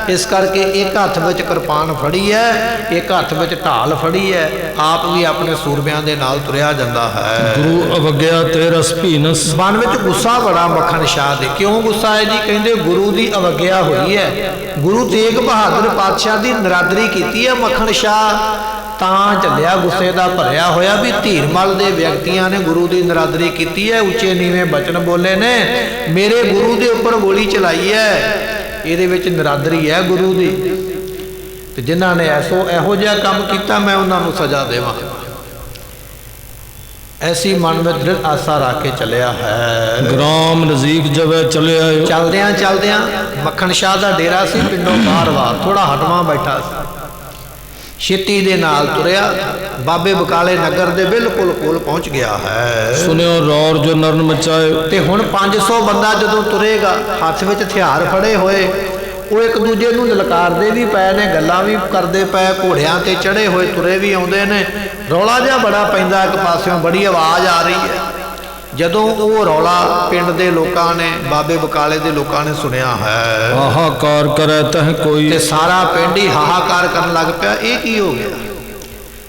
ਇਸ ਕਰਕੇ ਇੱਕ ਹੱਥ ਵਿੱਚ ਕਿਰਪਾਨ ਫੜੀ ਹੈ, ਇੱਕ ਹੱਥ ਵਿੱਚ ਢਾਲ ਫੜੀ ਹੈ। ਆਪ ਵੀ ਆਪਣੇ ਸੂਰਮਿਆਂ ਦੇ ਨਾਲ ਤੁਰਿਆ ਜਾਂਦਾ ਹੈ। ਗੁਰੂ ਅਵਗਿਆ ਤੇ ਰਸ ਭੀਨਸ। ਮਨ ਵਿੱਚ ਗੁੱਸਾ ਬੜਾ ਮੱਖਣ ਸ਼ਾਹ ਦੇ। ਕਿਉਂ ਗੁੱਸਾ ਹੈ ਜੀ? ਕਹਿੰਦੇ ਗੁਰੂ ਦੀ ਅਵਗਿਆ ਹੋਈ ਹੈ, ਗੁਰੂ ਤੇਗ ਬਹਾਦਰ ਪਾਤਸ਼ਾਹ ਦੀ ਨਰਾਦਰੀ ਕੀਤੀ ਹੈ ਮੱਖਣ ਸ਼ਾਹ, ਤਾਂ ਚੱਲਿਆ ਗੁੱਸੇ ਦਾ ਭਰਿਆ ਹੋਇਆ ਵੀ ਧੀਰਮਲ ਦੇ ਵਿਅਕਤੀਆਂ ਨੇ ਗੁਰੂ ਦੀ ਨਰਾਦਰੀ ਕੀਤੀ ਹੈ, ਉੱਚੇ ਨੀਵੇਂ ਬਚਨ ਬੋਲੇ ਨੇ, ਮੇਰੇ ਗੁਰੂ ਦੇ ਉੱਪਰ ਗੋਲੀ ਚਲਾਈ ਹੈ। ਇਹਦੇ ਵਿੱਚ ਨਰਾਦਰੀ ਹੈ ਗੁਰੂ ਦੀ। ਤੇ ਜਿਨ੍ਹਾਂ ਨੇ ਇਹੋ ਜਿਹਾ ਕੰਮ ਕੀਤਾ ਮੈਂ ਉਹਨਾਂ ਨੂੰ ਸਜ਼ਾ ਦੇਵਾਂ। ਐਸੀ ਮਨ ਵਿੱਚ ਦ੍ਰਿੜ ਆਸਾ ਰੱਖ ਕੇ ਚੱਲਿਆ ਹੈ। ਗ੍ਰਾਮ ਨਜ਼ਦੀਕ ਜਵੇ ਚਲਿਆ। ਚਲਦਿਆਂ ਚਲਦਿਆਂ ਮੱਖਣ ਸ਼ਾਹ ਦਾ ਡੇਰਾ ਸੀ ਪਿੰਡੋਂ ਬਾਹਰ ਥੋੜਾ ਹਟਵਾਂ ਬੈਠਾ ਸੀ। ਛੇਤੀ ਦੇ ਨਾਲ ਤੁਰਿਆ, ਬਾਬੇ ਬਕਾਲੇ ਨਗਰ ਦੇ ਬਿਲਕੁਲ ਕੋਲ ਪਹੁੰਚ ਗਿਆ ਹੈ। ਸੁਣਿਓ ਰੌਰ ਜੋ ਨਰਨ ਮਚਾਏ। ਤੇ ਹੁਣ 500 ਬੰਦਾ ਜਦੋਂ ਤੁਰੇਗਾ, ਹੱਥ ਵਿੱਚ ਹਥਿਆਰ ਫੜੇ ਹੋਏ, ਉਹ ਇੱਕ ਦੂਜੇ ਨੂੰ ਲਲਕਾਰਦੇ ਵੀ ਪਏ ਨੇ, ਗੱਲਾਂ ਵੀ ਕਰਦੇ ਪਏ, ਘੋੜਿਆਂ ਤੇ ਚੜੇ ਹੋਏ ਤੁਰੇ ਵੀ ਆਉਂਦੇ ਨੇ। ਰੌਲਾ ਜਿਹਾ ਬੜਾ ਪੈਂਦਾ, ਇੱਕ ਪਾਸਿਓਂ ਬੜੀ ਆਵਾਜ਼ ਆ ਰਹੀ ਹੈ। ਜਦੋਂ ਉਹ ਰੌਲਾ ਪਿੰਡ ਦੇ ਲੋਕਾਂ ਨੇ, ਬਾਬੇ ਬਕਾਲੇ ਦੇ ਲੋਕਾਂ ਨੇ ਸੁਣਿਆ ਹੈ, ਹਾਹਾਕਾਰ ਕਰੈ ਤਹ ਕੋਈ। ਤੇ ਸਾਰਾ ਪਿੰਡ ਹੀ ਹਾਹਾਕਾਰ ਕਰਨ ਲੱਗ ਪਿਆ। ਇਹ ਕੀ ਹੋ ਗਿਆ?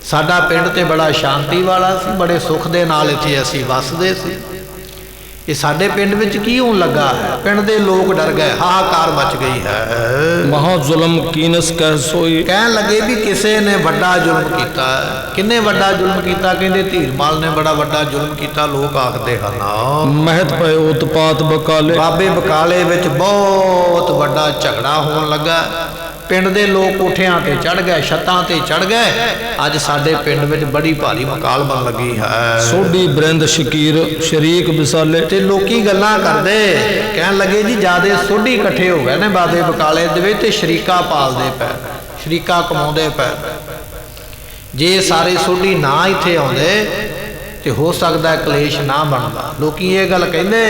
ਸਾਡਾ ਪਿੰਡ ਤੇ ਬੜਾ ਸ਼ਾਂਤੀ ਵਾਲਾ ਸੀ, ਬੜੇ ਸੁੱਖ ਦੇ ਨਾਲ ਇੱਥੇ ਅਸੀਂ ਵੱਸਦੇ ਸੀ, ਇਹ ਸਾਡੇ ਪਿੰਡ ਵਿੱਚ ਕੀ ਹੋਣ ਲੱਗਾ ਹੈ? ਪਿੰਡ ਦੇ ਲੋਕ ਡਰ ਗਏ, ਹਾਹਾਕਾਰ ਮਚ ਗਈ ਹੈ। ਮਹਾ ਜ਼ੁਲਮ ਕੀਨਸ ਕਹਿ ਸੋਈ। ਕਹਿਣ ਲੱਗੇ ਵੀ ਕਿਸੇ ਨੇ ਵੱਡਾ ਜ਼ੁਲਮ ਕੀਤਾ। ਕਿੰਨੇ ਵੱਡਾ ਜ਼ੁਲਮ ਕੀਤਾ? ਕਹਿੰਦੇ ਧੀਰਮਾਲ ਨੇ ਬੜਾ ਵੱਡਾ ਜ਼ੁਲਮ ਕੀਤਾ, ਲੋਕ ਆਖਦੇ ਹਨ। ਮਹਿਤ ਪਏ ਉਤਪਾਤ ਬਕਾਲੇ। ਬਾਬੇ ਬਕਾਲੇ ਵਿੱਚ ਬਹੁਤ ਵੱਡਾ ਝਗੜਾ ਹੋਣ ਲੱਗਾ। ਪਿੰਡ ਦੇ ਲੋਕ ਕੋਠਿਆਂ ਤੇ ਚੜ ਗਏ, ਛੱਤਾਂ ਤੇ ਚੜ ਗਏ। ਅੱਜ ਸਾਡੇ ਪਿੰਡ ਵਿੱਚ ਬੜੀ ਭਾਰੀ ਮਕਾਲ ਬਣ ਲੱਗੀ ਹੈ। ਸੋਢੀ ਬਰਿੰਦ ਸ਼ਕੀਰ ਸ਼ਰੀਕ ਵਿਸਾਲੇ। ਤੇ ਲੋਕੀ ਗੱਲਾਂ ਕਰਦੇ, ਕਹਿਣ ਲੱਗੇ ਜੀ ਜਿਆਦੇ ਸੋਢੀ ਇਕੱਠੇ ਹੋ ਗਏ ਨੇ ਬਾਬੇ ਬਕਾਲੇ ਦੇ ਵਿੱਚ, ਤੇ ਸ਼ਰੀਕਾ ਪਾਲਦੇ ਪਏ, ਸ਼ਰੀਕਾ ਕਮਾਉਂਦੇ ਪਏ। ਜੇ ਸਾਰੇ ਸੋਢੀ ਨਾ ਇੱਥੇ ਆਉਂਦੇ ਤੇ ਹੋ ਸਕਦਾ ਕਲੇਸ਼ ਨਾ ਬਣਦਾ। ਲੋਕੀ ਇਹ ਗੱਲ ਕਹਿੰਦੇ,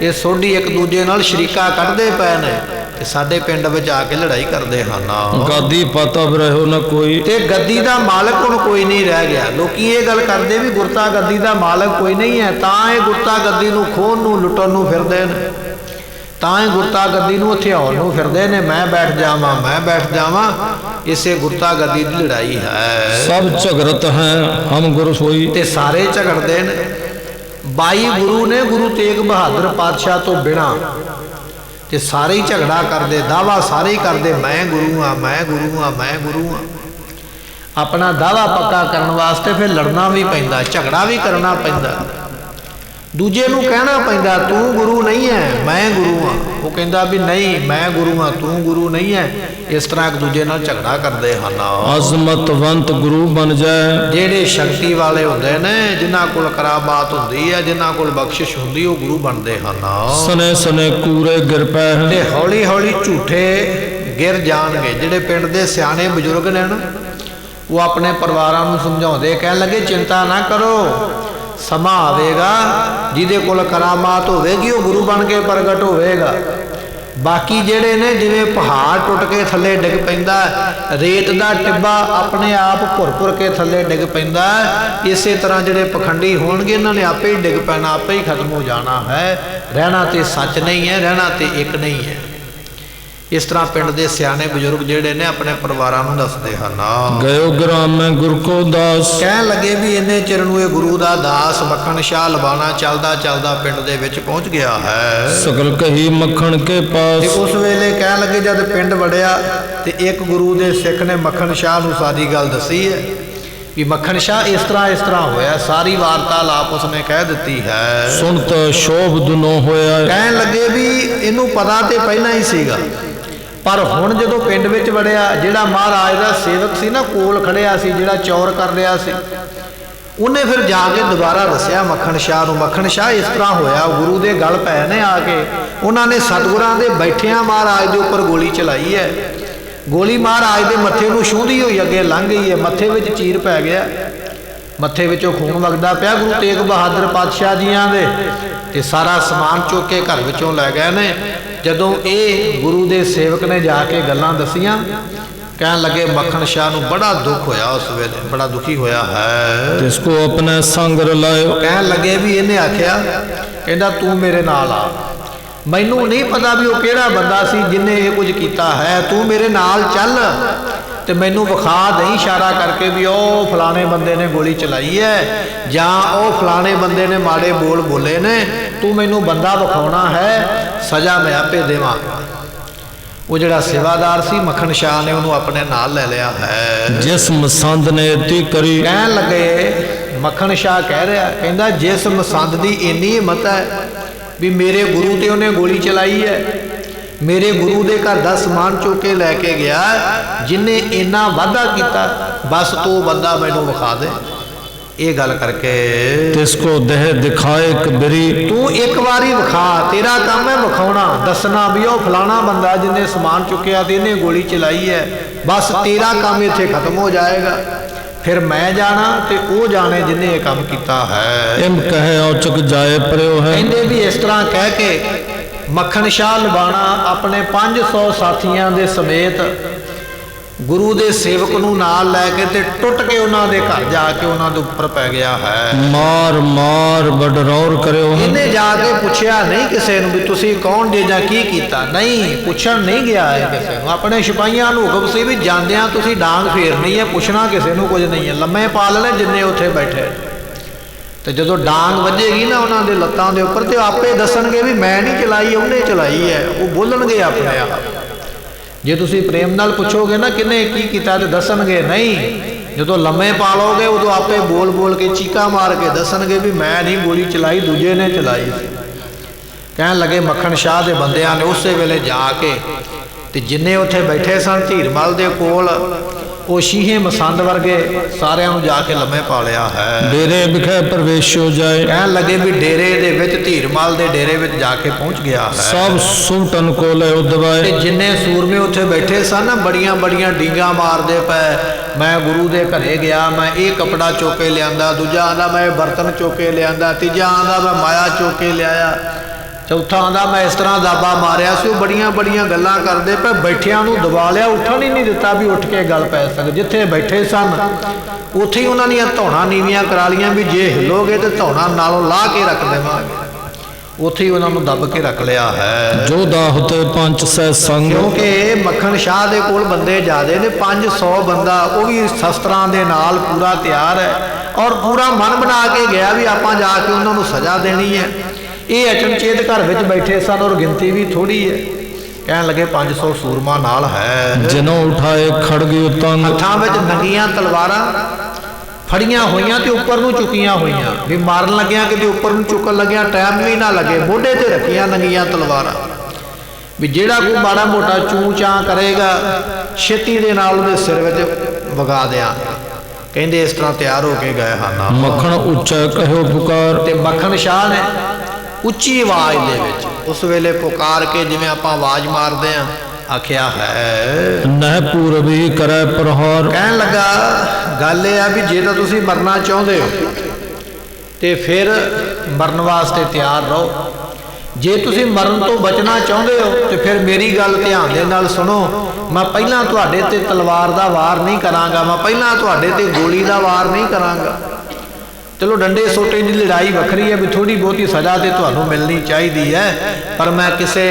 ਇਹ ਸੋਢੀ ਇੱਕ ਦੂਜੇ ਨਾਲ ਸ਼ਰੀਕਾ ਕੱਢਦੇ ਪਏ ਨੇ ਤੇ ਸਾਡੇ ਪਿੰਡ ਵਿੱਚ ਆ ਕੇ ਲੜਾਈ ਕਰਦੇ ਹਨ। ਗਾਦੀ ਪਤਵ ਰਹੋ ਨਾ ਕੋਈ। ਤੇ ਗੱਦੀ ਦਾ ਮਾਲਕ ਹੁਣ ਕੋਈ ਨਹੀਂ ਰਹਿ ਗਿਆ। ਲੋਕੀ ਇਹ ਗੱਲ ਕਰਦੇ ਵੀ ਗੁਰਤਾ ਗੱਦੀ ਦਾ ਮਾਲਕ ਕੋਈ ਨਹੀਂ ਹੈ, ਤਾਂ ਇਹ ਗੁਰਤਾ ਗੱਦੀ ਨੂੰ ਖੋਹਣ ਨੂੰ, ਲੁੱਟਣ ਨੂੰ ਫਿਰਦੇ ਨੇ, ਤਾਂ ਇਹ ਗੁਰਤਾ ਗੱਦੀ ਨੂੰ ਹਥਿਆਉਣ ਨੂੰ ਫਿਰਦੇ ਨੇ। ਮੈਂ ਬੈਠ ਜਾਵਾਂ, ਮੈਂ ਬੈਠ ਜਾਵਾਂ, ਇਸੇ ਗੁਰਤਾ ਗੱਦੀ ਦੀ ਲੜਾਈ ਹੈ। ਸਭ ਝਗੜਤ ਹੈ ਹਮ ਗੁਰ ਸੋਈ। ਤੇ ਸਾਰੇ ਝਗੜਦੇ ਨੇ। 22 ਗੁਰੂ ਨੇ ਗੁਰੂ ਤੇਗ ਬਹਾਦਰ ਪਾਤਸ਼ਾਹ ਤੋਂ ਬਿਨਾਂ, ਤੇ ਸਾਰੇ ਹੀ ਝਗੜਾ ਕਰਦੇ, ਦਾਵਾ ਸਾਰੇ ਹੀ ਕਰਦੇ, ਮੈਂ ਗੁਰੂ ਹਾਂ, ਮੈਂ ਗੁਰੂ ਹਾਂ, ਮੈਂ ਗੁਰੂ ਹਾਂ। ਆਪਣਾ ਦਾਵਾ ਪੱਕਾ ਕਰਨ ਵਾਸਤੇ ਫਿਰ ਲੜਨਾ ਵੀ ਪੈਂਦਾ, ਝਗੜਾ ਵੀ ਕਰਨਾ ਪੈਂਦਾ, ਦੂਜੇ ਨੂੰ ਕਹਿਣਾ ਪੈਂਦਾ ਤੂੰ ਗੁਰੂ ਨਹੀਂ ਹੈ, ਮੈਂ ਗੁਰੂ ਹਾਂ। ਉਹ ਕਹਿੰਦਾ ਵੀ ਨਹੀਂ, ਮੈਂ ਗੁਰੂ ਹਾਂ, ਤੂੰ ਗੁਰੂ ਨਹੀਂ ਹੈ। ਇਸ ਤਰ੍ਹਾਂ ਇੱਕ ਦੂਜੇ ਨਾਲ ਝਗੜਾ ਕਰਦੇ ਹਨ। ਅਜ਼ਮਤਵੰਤ ਗੁਰੂ ਬਣ ਜਾਏ। ਜਿਹੜੇ ਸ਼ਕਤੀ ਵਾਲੇ ਹੁੰਦੇ ਨੇ, ਜਿਨ੍ਹਾਂ ਕੋਲ ਕਰਾਮਾਤ ਹੁੰਦੀ ਹੈ, ਜਿਨ੍ਹਾਂ ਕੋਲ ਬਖਸ਼ਿਸ਼ ਹੁੰਦੀ, ਉਹ ਗੁਰੂ ਬਣਦੇ ਹਨ। ਸਨੇ ਸਨੇ ਕੂਰੇ ਗਿਰ ਪੈ। ਤੇ ਹੌਲੀ ਹੌਲੀ ਝੂਠੇ ਗਿਰ ਜਾਣਗੇ। ਜਿਹੜੇ ਪਿੰਡ ਦੇ ਸਿਆਣੇ ਬਜ਼ੁਰਗ ਨੇ ਨਾ, ਉਹ ਆਪਣੇ ਪਰਿਵਾਰਾਂ ਨੂੰ ਸਮਝਾਉਂਦੇ, ਕਹਿਣ ਲੱਗੇ ਚਿੰਤਾ ਨਾ ਕਰੋ, ਸਮਾਂ ਆਵੇਗਾ ਜਿਹਦੇ ਕੋਲ ਕਰਾਮਾਤ ਹੋਵੇਗੀ ਉਹ ਗੁਰੂ ਬਣ ਕੇ ਪ੍ਰਗਟ ਹੋਵੇਗਾ। ਬਾਕੀ ਜਿਹੜੇ ਨੇ, ਜਿਵੇਂ ਪਹਾੜ ਟੁੱਟ ਕੇ ਥੱਲੇ ਡਿੱਗ ਪੈਂਦਾ, ਰੇਤ ਦਾ ਟਿੱਬਾ ਆਪਣੇ ਆਪ ਭੁਰ ਕੇ ਥੱਲੇ ਡਿੱਗ ਪੈਂਦਾ, ਇਸੇ ਤਰ੍ਹਾਂ ਜਿਹੜੇ ਪਖੰਡੀ ਹੋਣਗੇ ਇਹਨਾਂ ਨੇ ਆਪੇ ਹੀ ਡਿੱਗ ਪੈਣਾ, ਆਪੇ ਹੀ ਖਤਮ ਹੋ ਜਾਣਾ ਹੈ। ਰਹਿਣਾ ਤੇ ਸੱਚ ਨਹੀਂ ਹੈ, ਰਹਿਣਾ ਤੇ ਇੱਕ ਨਹੀਂ ਹੈ। ਇਸ ਤਰ੍ਹਾਂ ਪਿੰਡ ਦੇ ਸਿਆਣੇ ਬਜ਼ੁਰਗ ਜਿਹੜੇ ਨੇ ਆਪਣੇ ਪਰਿਵਾਰਾਂ ਨੂੰ ਦੱਸਦੇ ਹਨ। ਗਇਓ ਗ੍ਰਾਮ ਮੈਂ ਗੁਰ ਕੋ ਦਾਸ। ਕਹਿਣ ਲੱਗੇ ਵੀ ਇੰਨੇ ਚਿਰ ਨੂੰ ਇਹ ਗੁਰੂ ਦਾ ਦਾਸ ਮੱਖਣ ਸ਼ਾਹ ਲਬਾਣਾ ਚੱਲਦਾ ਚੱਲਦਾ ਪਿੰਡ ਦੇ ਵਿੱਚ ਪਹੁੰਚ ਗਿਆ ਹੈ। ਸਗਲ ਕਹੀ ਮੱਖਣ ਕੇ ਪਾਸ। ਤੇ ਉਸ ਵੇਲੇ ਕਹਿਣ ਲੱਗੇ ਜਦ ਪਿੰਡ ਵੜਿਆ ਤੇ ਇੱਕ ਗੁਰੂ ਦੇ ਸਿੱਖ ਨੇ ਮੱਖਣ ਸ਼ਾਹ ਨੂੰ ਸਾਰੀ ਗੱਲ ਦੱਸੀ ਹੈ ਵੀ ਮੱਖਣ ਸ਼ਾਹ ਇਸ ਤਰ੍ਹਾਂ ਹੋਇਆ। ਸਾਰੀ ਵਾਰਤਾਲਾਪ ਉਸਨੇ ਕਹਿ ਦਿੱਤੀ ਹੈ। ਸੁਣਤ ਸ਼ੋਭ ਦੁਨੋ ਹੋਇਆ। ਕਹਿਣ ਲੱਗੇ ਵੀ ਇਹਨੂੰ ਪਤਾ ਤੇ ਪਹਿਲਾਂ ਹੀ ਸੀਗਾ, ਪਰ ਹੁਣ ਜਦੋਂ ਪਿੰਡ ਵਿੱਚ ਵੜਿਆ, ਜਿਹੜਾ ਮਹਾਰਾਜ ਦਾ ਸੇਵਕ ਸੀ ਨਾ, ਕੋਲ ਖੜਿਆ ਸੀ, ਜਿਹੜਾ ਚੌਰ ਕਰ ਰਿਹਾ ਸੀ, ਉਹਨੇ ਫਿਰ ਜਾ ਕੇ ਦੁਬਾਰਾ ਦੱਸਿਆ ਮੱਖਣ ਸ਼ਾਹ ਨੂੰ, ਮੱਖਣ ਸ਼ਾਹ ਇਸ ਤਰ੍ਹਾਂ ਹੋਇਆ, ਗੁਰੂ ਦੇ ਗਲ ਪਏ ਨੇ ਆ ਕੇ, ਉਹਨਾਂ ਨੇ ਸਤਿਗੁਰਾਂ ਦੇ ਬੈਠਿਆਂ ਮਹਾਰਾਜ ਦੇ ਉੱਪਰ ਗੋਲੀ ਚਲਾਈ ਹੈ। ਗੋਲੀ ਮਹਾਰਾਜ ਦੇ ਮੱਥੇ ਨੂੰ ਛੂੰਹਦੀ ਹੋਈ ਅੱਗੇ ਲੰਘ ਗਈ ਹੈ, ਮੱਥੇ ਵਿੱਚ ਚੀਰ ਪੈ ਗਿਆ, ਮੱਥੇ ਵਿੱਚੋਂ ਖੂਨ ਵਗਦਾ ਪਿਆ ਗੁਰੂ ਤੇਗ ਬਹਾਦਰ ਪਾਤਸ਼ਾਹ ਜੀਆਂ ਦੇ। ਤੇ ਸਾਰਾ ਸਮਾਨ ਚੁੱਕ ਕੇ ਘਰ ਵਿੱਚੋਂ ਲੈ ਗਏ ਨੇ। ਜਦੋਂ ਇਹ ਗੁਰੂ ਦੇ ਸੇਵਕ ਨੇ ਜਾ ਕੇ ਗੱਲਾਂ ਦੱਸੀਆਂ, ਕਹਿਣ ਲੱਗੇ ਮੱਖਣ ਸ਼ਾਹ ਨੂੰ ਬੜਾ ਦੁੱਖ ਹੋਇਆ, ਉਸ ਵੇਲੇ ਬੜਾ ਦੁਖੀ ਹੋਇਆ ਹੈ। ਜਿਸ ਕੋ ਆਪਣੇ ਸੰਗ ਰਲਾਇਓ। ਕਹਿਣ ਲੱਗੇ ਵੀ ਇਹਨੇ ਆਖਿਆ, ਕਹਿੰਦਾ ਤੂੰ ਮੇਰੇ ਨਾਲ ਆ, ਮੈਨੂੰ ਨਹੀਂ ਪਤਾ ਵੀ ਉਹ ਕਿਹੜਾ ਬੰਦਾ ਸੀ ਜਿਹਨੇ ਇਹ ਕੁਝ ਕੀਤਾ ਹੈ, ਤੂੰ ਮੇਰੇ ਨਾਲ ਚੱਲ ਤੇ ਮੈਨੂੰ ਵਿਖਾ ਦੇਈ ਇਸ਼ਾਰਾ ਕਰਕੇ ਵੀ ਉਹ ਫਲਾਣੇ ਬੰਦੇ ਨੇ ਗੋਲੀ ਚਲਾਈ ਹੈ, ਜਾਂ ਉਹ ਫਲਾਣੇ ਬੰਦੇ ਨੇ ਮਾੜੇ ਬੋਲ ਬੋਲੇ ਨੇ, ਤੂੰ ਮੈਨੂੰ ਬੰਦਾ ਵਿਖਾਉਣਾ ਹੈ, ਸਜ਼ਾ ਮੈਂ ਆਪੇ ਦੇਵਾਂਗਾ। ਉਹ ਜਿਹੜਾ ਸੇਵਾਦਾਰ ਸੀ ਮੱਖਣ ਸ਼ਾਹ ਨੇ ਉਹਨੂੰ ਆਪਣੇ ਨਾਲ ਲੈ ਲਿਆ ਹੈ। ਜਿਸ ਮਸੰਦ ਨੇ ਤੀ ਕਰੀ। ਕਹਿਣ ਲੱਗੇ, ਮੱਖਣ ਸ਼ਾਹ ਕਹਿ ਰਿਹਾ, ਕਹਿੰਦਾ ਜਿਸ ਮਸੰਦ ਦੀ ਇੰਨੀ ਹਿੰਮਤ ਹੈ ਵੀ ਮੇਰੇ ਗੁਰੂ ਤੇ ਉਹਨੇ ਗੋਲੀ ਚਲਾਈ ਹੈ, ਮੇਰੇ ਗੁਰੂ ਦੇ ਘਰ ਦਾ ਸਮਾਨ ਚੁੱਕ ਕੇ ਲੈ ਕੇ ਗਿਆ, ਜਿਨੇ ਇੰਨਾ ਵਾਅਦਾ ਕੀਤਾ, ਬਸ ਤੂੰ ਬੰਦਾ ਮੈਨੂੰ ਵਿਖਾ ਦੇ। ਇਹ ਗੱਲ ਕਰਕੇ ਤਿਸ ਕੋ ਦੇਹ ਦਿਖਾਏ ਕਬਰੀ। ਤੂੰ ਇੱਕ ਵਾਰੀ ਵਿਖਾ, ਤੇਰਾ ਕੰਮ ਹੈ ਵਿਖਾਉਣਾ, ਦੱਸਣਾ ਵੀ ਉਹ ਫਲਾਣਾ ਬੰਦਾ ਜਿਹਨੇ ਸਮਾਨ ਚੁੱਕਿਆ ਤੇ ਇਹਨੇ ਗੋਲੀ ਚਲਾਈ ਹੈ, ਬਸ ਤੇਰਾ ਕੰਮ ਇੱਥੇ ਖਤਮ ਹੋ ਜਾਏਗਾ। ਫਿਰ ਮੈਂ ਜਾਣਾ ਤੇ ਉਹ ਜਾਣੇ ਜਿਹਨੇ ਇਹ ਕੰਮ ਕੀਤਾ ਹੈ। ਇਮ ਕਹੇ ਔਚਕ ਜਾਏ ਪਰਿਓ ਹੈ। ਕਹਿੰਦੇ ਵੀ ਇਸ ਤਰ੍ਹਾਂ ਕਹਿ ਕੇ ਮੱਖਣ ਸ਼ਾਹ ਲਬਾਣਾ ਆਪਣੇ 500 ਸਾਥੀਆਂ ਦੇ ਸਮੇਤ ਗੁਰੂ ਦੇ ਸੇਵਕ ਨੂੰ ਨਾਲ ਲੈ ਕੇ ਤੇ ਟੁੱਟ ਕੇ ਉਹਨਾਂ ਦੇ ਘਰ ਜਾ ਕੇ ਉਹਨਾਂ ਦੇ ਉੱਪਰ ਪੈ ਗਿਆ ਹੈ। ਮਾਰ ਮਾਰ ਬਡਰੌਰ ਕਰਿਓ ਹੈ। ਇਹਨੇ ਜਾ ਕੇ ਪੁੱਛਿਆ ਨਹੀਂ ਕਿਸੇ ਨੂੰ ਵੀ ਤੁਸੀਂ ਕੌਣ ਜੇ ਜਾਂ ਕੀ ਕੀਤਾ, ਨਹੀਂ ਪੁੱਛਣ ਨਹੀਂ ਗਿਆ ਹੈ ਕਿਸੇ ਨੂੰ। ਆਪਣੇ ਸਿਪਾਹੀਆਂ ਨੂੰ ਹੁਕਮ ਸੀ ਵੀ ਜਾਂਦਿਆਂ ਤੁਸੀਂ ਡਾਂਗ ਫੇਰਨੀ ਹੈ, ਪੁੱਛਣਾ ਕਿਸੇ ਨੂੰ ਕੁਝ ਨਹੀਂ ਹੈ, ਲੰਮੇ ਪਾ ਲੈਣੇ ਜਿੰਨੇ ਉੱਥੇ ਬੈਠੇ। ਤੇ ਜਦੋਂ ਡਾਂਗ ਵੱਜੇਗੀ ਨਾ ਉਹਨਾਂ ਦੇ ਲੱਤਾਂ ਦੇ ਉੱਪਰ ਤੇ ਆਪੇ ਦੱਸਣਗੇ ਵੀ ਮੈਂ ਨਹੀਂ ਚਲਾਈ, ਉਹਨੇ ਚਲਾਈ ਹੈ। ਉਹ ਬੋਲਣਗੇ ਆਪਣੇ ਆਪ। ਜੇ ਤੁਸੀਂ ਪ੍ਰੇਮ ਨਾਲ ਪੁੱਛੋਗੇ ਨਾ ਕਿਹਨੇ ਕੀ ਕੀਤਾ ਤੇ ਦੱਸਣਗੇ ਨਹੀਂ। ਜਦੋਂ ਲੰਮੇ ਪਾ ਲਓਗੇ ਉਦੋਂ ਆਪੇ ਬੋਲ ਬੋਲ ਕੇ ਚੀਕਾਂ ਮਾਰ ਕੇ ਦੱਸਣਗੇ ਵੀ ਮੈਂ ਨਹੀਂ ਗੋਲੀ ਚਲਾਈ, ਦੂਜੇ ਨੇ ਚਲਾਈ। ਕਹਿਣ ਲੱਗੇ ਮੱਖਣ ਸ਼ਾਹ ਦੇ ਬੰਦਿਆਂ ਨੇ ਉਸੇ ਵੇਲੇ ਜਾ ਕੇ ਤੇ ਜਿੰਨੇ ਉੱਥੇ ਬੈਠੇ ਸਨ ਧੀਰਮਲ ਦੇ ਕੋਲ, ਉਹ ਸ਼ੀਹੇ ਮਸੰਦ ਵਰਗੇ ਸਾਰਿਆਂ ਨੂੰ ਜਾ ਕੇ ਲੰਮੇ ਪਾ ਲਿਆ ਹੈ। ਡੇਰੇ ਵਿਖੇ ਪ੍ਰਵੇਸ਼ ਹੋ ਜਾਏ। ਕਹਿਣ ਲੱਗੇ ਵੀ ਡੇਰੇ ਦੇ ਵਿੱਚ ਧੀਰਮਲ ਦੇ ਡੇਰੇ ਵਿੱਚ ਜਾ ਕੇ ਪਹੁੰਚ ਗਿਆ ਹੈ। ਸਭ ਸੁਲਟਨ ਕੋ ਲੈ ਉਦਵਾਏ। ਤੇ ਜਿੰਨੇ ਸੂਰਮੇ ਉੱਥੇ ਬੈਠੇ ਸਨ ਬੜੀਆਂ ਬੜੀਆਂ ਡੀਂਗਾਂ ਮਾਰਦੇ ਪਏ। ਮੈਂ ਗੁਰੂ ਦੇ ਘਰੇ ਗਿਆ, ਮੈਂ ਇਹ ਕੱਪੜਾ ਚੁੱਕ ਕੇ ਲਿਆਂਦਾ, ਦੂਜਾ ਆਂਦਾ ਮੈਂ ਬਰਤਨ ਚੁੱਕ ਕੇ ਲਿਆਂਦਾ, ਤੀਜਾ ਆਂਦਾ ਮੈਂ ਮਾਇਆ ਚੁੱਕ ਕੇ ਲਿਆਇਆ, ਚੌਥਾ ਆਂਦਾ ਮੈਂ ਇਸ ਤਰ੍ਹਾਂ ਦਾਬਾ ਮਾਰਿਆ ਸੀ। ਉਹ ਬੜੀਆਂ ਬੜੀਆਂ ਗੱਲਾਂ ਕਰਦੇ ਪਏ। ਬੈਠਿਆਂ ਨੂੰ ਦਬਾ ਲਿਆ, ਉੱਠਣ ਹੀ ਨਹੀਂ ਦਿੱਤਾ ਵੀ ਉੱਠ ਕੇ ਗੱਲ ਪੈ ਸਕੇ। ਜਿੱਥੇ ਬੈਠੇ ਸਨ ਉੱਥੇ ਹੀ ਉਹਨਾਂ ਦੀਆਂ ਧੌਣਾਂ ਨੀਵੀਆਂ ਕਰਾ ਲੀਆਂ ਵੀ ਜੇ ਹਿੱਲੋਗੇ ਤੇ ਧੌਣਾਂ ਨਾਲੋਂ ਲਾਹ ਕੇ ਰੱਖ ਦੇਵਾਂਗੇ। ਉੱਥੇ ਹੀ ਉਹਨਾਂ ਨੂੰ ਦੱਬ ਕੇ ਰੱਖ ਲਿਆ ਹੈ। ਜੋਧਾ ਹੁਤੇ ਪੰਜ ਸਹਿ ਸੰਗ। ਕਿਉਂਕਿ ਮੱਖਣ ਸ਼ਾਹ ਦੇ ਕੋਲ ਬੰਦੇ ਜ਼ਿਆਦੇ ਨੇ, 500 ਬੰਦਾ, ਉਹ ਵੀ ਸ਼ਸਤਰਾਂ ਦੇ ਨਾਲ ਪੂਰਾ ਤਿਆਰ ਹੈ ਔਰ ਪੂਰਾ ਮਨ ਬਣਾ ਕੇ ਗਿਆ ਵੀ ਆਪਾਂ ਜਾ ਕੇ ਉਹਨਾਂ ਨੂੰ ਸਜ਼ਾ ਦੇਣੀ ਹੈ। ਇਹ ਅਚਨਚੇਤ ਘਰ ਵਿੱਚ ਬੈਠੇ ਸਨ ਔਰ ਗਿਣਤੀ ਵੀ ਥੋੜੀ ਹੈ। ਕਹਿਣ ਲੱਗੇ 500 ਸੂਰਮਾ ਨਾਲ ਹੈ। ਜਿਨੋਂ ਉਠਾਏ ਖੜਗੀ ਉਤੰਗ। ਹੱਥਾਂ ਵਿੱਚ ਨੰਗੀਆਂ ਤਲਵਾਰਾਂ ਫੜੀਆਂ ਹੋਈਆਂ ਤੇ ਉੱਪਰ ਨੂੰ ਚੁੱਕੀਆਂ ਹੋਈਆਂ ਵੀ ਮਾਰਨ ਲੱਗਿਆ ਕਿਤੇ ਉੱਪਰ ਨੂੰ ਚੁੱਕਣ ਲੱਗਿਆ ਟਾਈਮ ਵੀ ਨਾ ਲੱਗੇ। ਮੋਢੇ ਤੇ ਰੱਖੀਆਂ ਨੰਗੀਆਂ ਤਲਵਾਰਾਂ ਵੀ ਜਿਹੜਾ ਕੋਈ ਮਾੜਾ ਮੋਟਾ ਚੂੰ ਚਾਂ ਕਰੇਗਾ ਛੇਤੀ ਦੇ ਨਾਲ ਉਹਦੇ ਸਿਰ ਵਿੱਚ ਵਗਾ ਦਿਆਂ। ਕਹਿੰਦੇ ਇਸ ਤਰ੍ਹਾਂ ਤਿਆਰ ਹੋ ਕੇ ਗਏ ਹਨ। ਮੱਖਣ ਉੱਚਾ ਕਹਿਓ ਪੁਕਾਰ। ਤੇ ਮੱਖਣ ਸ਼ਾਹ ਨੇ ਉੱਚੀ ਆਵਾਜ਼ ਦੇ ਵਿੱਚ ਉਸ ਵੇਲੇ ਪੁਕਾਰ ਕੇ, ਜਿਵੇਂ ਆਪਾਂ ਆਵਾਜ਼ ਮਾਰਦੇ ਆਂ, ਆਖਿਆ ਹੈ ਨਹਿ ਪੂਰਬੀ ਕਰੈ ਪ੍ਰਹਾਰ। ਕਹਿਣ ਲੱਗਾ ਗੱਲ ਇਹ ਆ ਵੀ ਜੇ ਤਾਂ ਤੁਸੀਂ ਮਰਨਾ ਚਾਹੁੰਦੇ ਹੋ ਤੇ ਫਿਰ ਮਰਨ ਵਾਸਤੇ ਤਿਆਰ ਰਹੋ। ਜੇ ਤੁਸੀਂ ਮਰਨ ਤੋਂ ਬਚਣਾ ਚਾਹੁੰਦੇ ਹੋ ਤੇ ਫਿਰ ਮੇਰੀ ਗੱਲ ਧਿਆਨ ਦੇ ਨਾਲ ਸੁਣੋ। ਮੈਂ ਪਹਿਲਾਂ ਤੁਹਾਡੇ ਤੇ ਤਲਵਾਰ ਦਾ ਵਾਰ ਨਹੀਂ ਕਰਾਂਗਾ, ਮੈਂ ਪਹਿਲਾਂ ਤੁਹਾਡੇ ਤੇ ਗੋਲੀ ਦਾ ਵਾਰ ਨਹੀਂ ਕਰਾਂਗਾ। ਚਲੋ ਡੰਡੇ ਸੋਟੇ ਦੀ ਲੜਾਈ ਵੱਖਰੀ ਹੈ ਵੀ ਥੋੜੀ ਬਹੁਤੀ ਸਜ਼ਾ ਤੇ ਤੁਹਾਨੂੰ ਮਿਲਣੀ ਚਾਹੀਦੀ ਹੈ, ਪਰ ਮੈਂ ਕਿਸੇ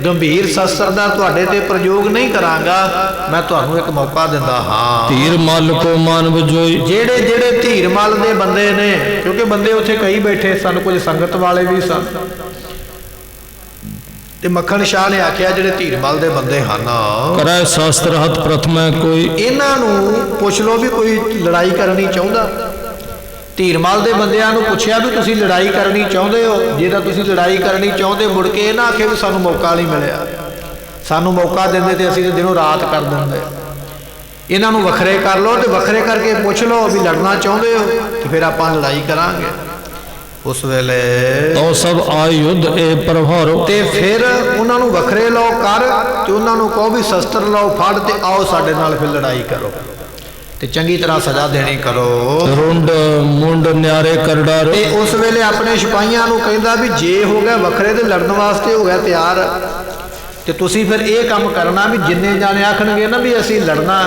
ਗੰਭੀਰ ਸ਼ਸਤਰ ਦਾ ਤੁਹਾਡੇ ਤੇ ਪ੍ਰਯੋਗ ਨਹੀਂ ਕਰਾਂਗਾ। ਮੈਂ ਤੁਹਾਨੂੰ ਇੱਕ ਮੌਕਾ ਦਿੰਦਾ ਹਾਂ। ਧੀਰ ਮਲ ਕੋ ਮਨ ਵਜੋਈ। ਜਿਹੜੇ ਜਿਹੜੇ ਧੀਰ ਮਲ ਦੇ ਬੰਦੇ ਨੇ, ਕਿਉਂਕਿ ਬੰਦੇ ਉੱਥੇ ਕਈ ਬੈਠੇ ਸਨ, ਕੁਝ ਸੰਗਤ ਵਾਲੇ ਵੀ ਸਨ, ਤੇ ਮੱਖਣ ਸ਼ਾਹ ਨੇ ਆਖਿਆ ਜਿਹੜੇ ਧੀਰ ਮਲ ਦੇ ਬੰਦੇ ਹਨ ਕਰੈ ਸ਼ਾਸਤਰ ਹੱਥ ਪ੍ਰਥਮੈ ਕੋਈ। ਇਹਨਾਂ ਨੂੰ ਪੁੱਛ ਲਓ ਵੀ ਕੋਈ ਲੜਾਈ ਕਰਨੀ ਚਾਹੁੰਦਾ। ਧੀਰਮਲ ਦੇ ਬੰਦਿਆਂ ਨੂੰ ਪੁੱਛਿਆ ਵੀ ਤੁਸੀਂ ਲੜਾਈ ਕਰਨੀ ਚਾਹੁੰਦੇ ਹੋ? ਜੇ ਤਾਂ ਤੁਸੀਂ ਲੜਾਈ ਕਰਨੀ ਚਾਹੁੰਦੇ, ਮੁੜ ਕੇ ਇਹ ਨਾ ਆਖੇ ਵੀ ਸਾਨੂੰ ਮੌਕਾ ਨਹੀਂ ਮਿਲਿਆ, ਸਾਨੂੰ ਮੌਕਾ ਦਿੰਦੇ ਤੇ ਅਸੀਂ ਤੇ ਦਿਨੋਂ ਰਾਤ ਕਰ ਦਿੰਦੇ। ਇਹਨਾਂ ਨੂੰ ਵੱਖਰੇ ਕਰ ਲਓ ਤੇ ਵੱਖਰੇ ਕਰਕੇ ਪੁੱਛ ਲਓ ਵੀ ਲੜਨਾ ਚਾਹੁੰਦੇ ਹੋ ਤੇ ਫਿਰ ਆਪਾਂ ਲੜਾਈ ਕਰਾਂਗੇ। ਉਸ ਵੇਲੇ ਤੋ ਸਭ ਆ ਯੁੱਧ ਇਹ ਪ੍ਰਭਾਰੋ। ਤੇ ਫਿਰ ਉਹਨਾਂ ਨੂੰ ਵੱਖਰੇ ਲਓ ਕਰ ਤੇ ਉਹਨਾਂ ਨੂੰ ਕਹੋ ਵੀ ਸ਼ਸਤਰ ਲਓ ਫੜ ਤੇ ਆਓ ਸਾਡੇ ਨਾਲ ਫਿਰ ਲੜਾਈ ਕਰੋ ਤੇ ਚੰਗੀ ਤਰ੍ਹਾਂ ਸਜ਼ਾ ਦੇਣੀ ਕਰੋ। ਰੁੰਡ ਮੁੰਡ ਨਿਆਰੇ ਕਰ ਡਾਰੋ। ਤੇ ਉਸ ਵੇਲੇ ਆਪਣੇ ਸਿਪਾਹੀਆਂ ਨੂੰ ਕਹਿੰਦਾ ਵੀ ਜੇ ਹੋ ਗਿਆ ਵੱਖਰੇ ਤੇ ਲੜਨ ਵਾਸਤੇ ਹੋ ਗਿਆ ਤਿਆਰ, ਤੇ ਤੁਸੀਂ ਫਿਰ ਇਹ ਕੰਮ ਕਰਨਾ ਵੀ ਜਿੰਨੇ ਜਾਣੇ ਆਖਣਗੇ ਨਾ ਵੀ ਅਸੀਂ ਲੜਨਾ,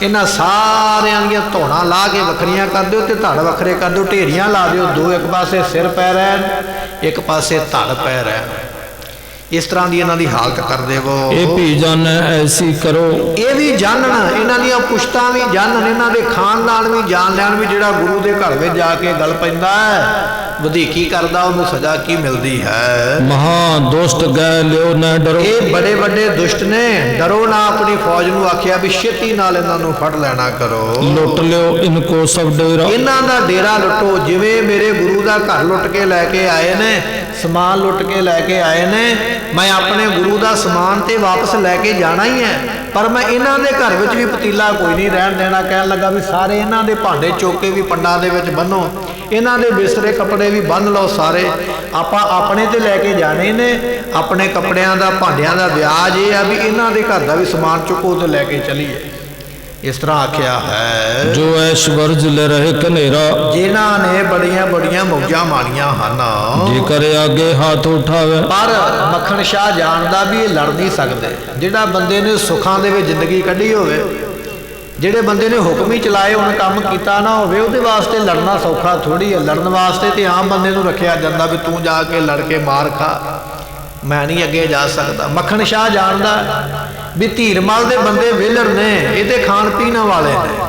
ਇਹਨਾਂ ਸਾਰਿਆਂ ਦੀਆਂ ਧੌਣਾਂ ਲਾ ਕੇ ਵੱਖਰੀਆਂ ਕਰ ਦਿਓ ਤੇ ਧੜ ਵੱਖਰੇ ਕਰ ਦਿਓ, ਢੇਰੀਆਂ ਲਾ ਦਿਓ, ਦੋ ਇੱਕ ਪਾਸੇ ਸਿਰ ਪੈ ਰਹਿਣ, ਇੱਕ ਪਾਸੇ ਧੜ ਪੈ ਰਹਿਣ। ਇਸ ਤਰ੍ਹਾਂ ਦੀ ਇਹਨਾਂ ਦੀ ਹਾਲਤ ਕਰ ਦੇਵੋ। ਇਹ ਵੀ ਜਾਣੈ ਐਸੀ ਕਰੋ। ਇਹ ਵੀ ਜਾਣਨ, ਇਹਨਾਂ ਦੀਆਂ ਪੁਸ਼ਤਾਂ ਵੀ ਜਾਣਨ, ਇਹਨਾਂ ਦੇ ਖਾਨਦਾਨ ਵੀ ਜਾਣ ਲੈਣ ਵੀ ਜਿਹੜਾ ਗੁਰੂ ਦੇ ਘਰ ਵਿੱਚ ਜਾ ਕੇ ਗੱਲ ਪੈਂਦਾ ਹੈ, ਵਧੀਕੀ ਕਰਦਾ, ਉਹਨੂੰ ਸਜ਼ਾ ਕੀ ਮਿਲਦੀ ਹੈ। ਮਹਾ ਦੁਸ਼ਟ ਗਏ ਲਿਓ ਨਾ ਡਰੋ। ਇਹ ਬੜੇ ਵੱਡੇ ਦੁਸ਼ਟ ਨੇ, ਡਰੋ ਨਾ। ਆਪਣੀ ਫੌਜ ਨੂੰ ਆਖਿਆ ਵੀ ਛੇਤੀ ਨਾਲ ਇਹਨਾਂ ਨੂੰ ਫੜ ਲੈਣਾ ਕਰੋ। ਲੁੱਟ ਲਿਓ ਇਨਕੋ ਸਭ ਡੇਰਾ। ਇਹਨਾਂ ਦਾ ਡੇਰਾ ਲੁੱਟੋ, ਜਿਵੇਂ ਮੇਰੇ ਗੁਰੂ ਦਾ ਘਰ ਲੁੱਟ ਕੇ ਲੈ ਕੇ ਆਏ ਨੇ, ਸਮਾਨ ਲੁੱਟ ਕੇ ਲੈ ਕੇ ਆਏ ਨੇ, ਮੈਂ ਆਪਣੇ ਗੁਰੂ ਦਾ ਸਮਾਨ ਤੇ ਵਾਪਸ ਲੈ ਕੇ ਜਾਣਾ ਹੀ ਹੈ, ਪਰ ਮੈਂ ਇਹਨਾਂ ਦੇ ਘਰ ਵਿੱਚ ਵੀ ਪਤੀਲਾ ਕੋਈ ਨਹੀਂ ਰਹਿਣ ਦੇਣਾ। ਕਹਿਣ ਲੱਗਾ ਵੀ ਸਾਰੇ ਇਹਨਾਂ ਦੇ ਭਾਂਡੇ ਚੁੱਕ ਕੇ ਵੀ ਪੰਡਾਂ ਦੇ ਵਿੱਚ ਬੰਨੋ, ਇਹਨਾਂ ਦੇ ਬਿਸਤਰੇ ਕੱਪੜੇ ਵੀ ਬੰਨ ਲਓ ਸਾਰੇ, ਆਪਾਂ ਆਪਣੇ ਤੇ ਲੈ ਕੇ ਜਾਣੇ ਨੇ। ਆਪਣੇ ਕੱਪੜਿਆਂ ਦਾ ਭਾਂਡਿਆਂ ਦਾ ਵਿਆਜ ਇਹ ਆ ਵੀ ਇਹਨਾਂ ਦੇ ਘਰ ਦਾ ਵੀ ਸਮਾਨ ਚੁੱਕੋ ਤੇ ਲੈ ਕੇ ਚਲੀਏ। ਇਸ ਤਰ੍ਹਾਂ ਆਖਿਆ ਹੈ ਜੋ ਐਸ਼ਵਰਜ ਲੈ ਰਹੇ ਕਨੇਰਾ। ਜਿਨ੍ਹਾਂ ਨੇ ਬੜੀਆਂ ਬੜੀਆਂ ਮੌਜਾਂ ਮਾਣੀਆਂ ਹਨ, ਜੇਕਰ ਅੱਗੇ ਹੱਥ ਉਠਾਵੇ। ਪਰ ਮੱਖਣ ਸ਼ਾਹ ਜਾਣਦਾ ਵੀ ਇਹ ਲੜ ਨਹੀਂ ਸਕਦੇ। ਜਿਹੜਾ ਬੰਦੇ ਨੇ ਸੁੱਖਾਂ ਦੇ ਵਿੱਚ ਜ਼ਿੰਦਗੀ ਕੱਢੀ ਹੋਵੇ, ਜਿਹੜੇ ਬੰਦੇ ਨੇ ਹੁਕਮ ਹੀ ਚਲਾਏ ਹੁਣ ਕੰਮ ਕੀਤਾ ਨਾ ਹੋਵੇ ਉਹਦੇ ਵਾਸਤੇ ਲੜਨਾ ਸੌਖਾ ਥੋੜ੍ਹੀ ਹੈ। ਲੜਨ ਵਾਸਤੇ ਤੇ ਆਮ ਬੰਦੇ ਨੂੰ ਰੱਖਿਆ ਜਾਂਦਾ ਵੀ ਤੂੰ ਜਾ ਕੇ ਲੜ ਕੇ ਮਾਰ ਖਾ, ਮੈਂ ਨਹੀਂ ਅੱਗੇ ਜਾ ਸਕਦਾ। ਮੱਖਣ ਸ਼ਾਹ ਜਾਣਦਾ ਵੀ ਧੀਰਮਲ ਦੇ ਬੰਦੇ ਵਿਹਲੜ ਨੇ, ਇਹ ਤੇ ਖਾਣ ਪੀਣ ਵਾਲੇ ਨੇ,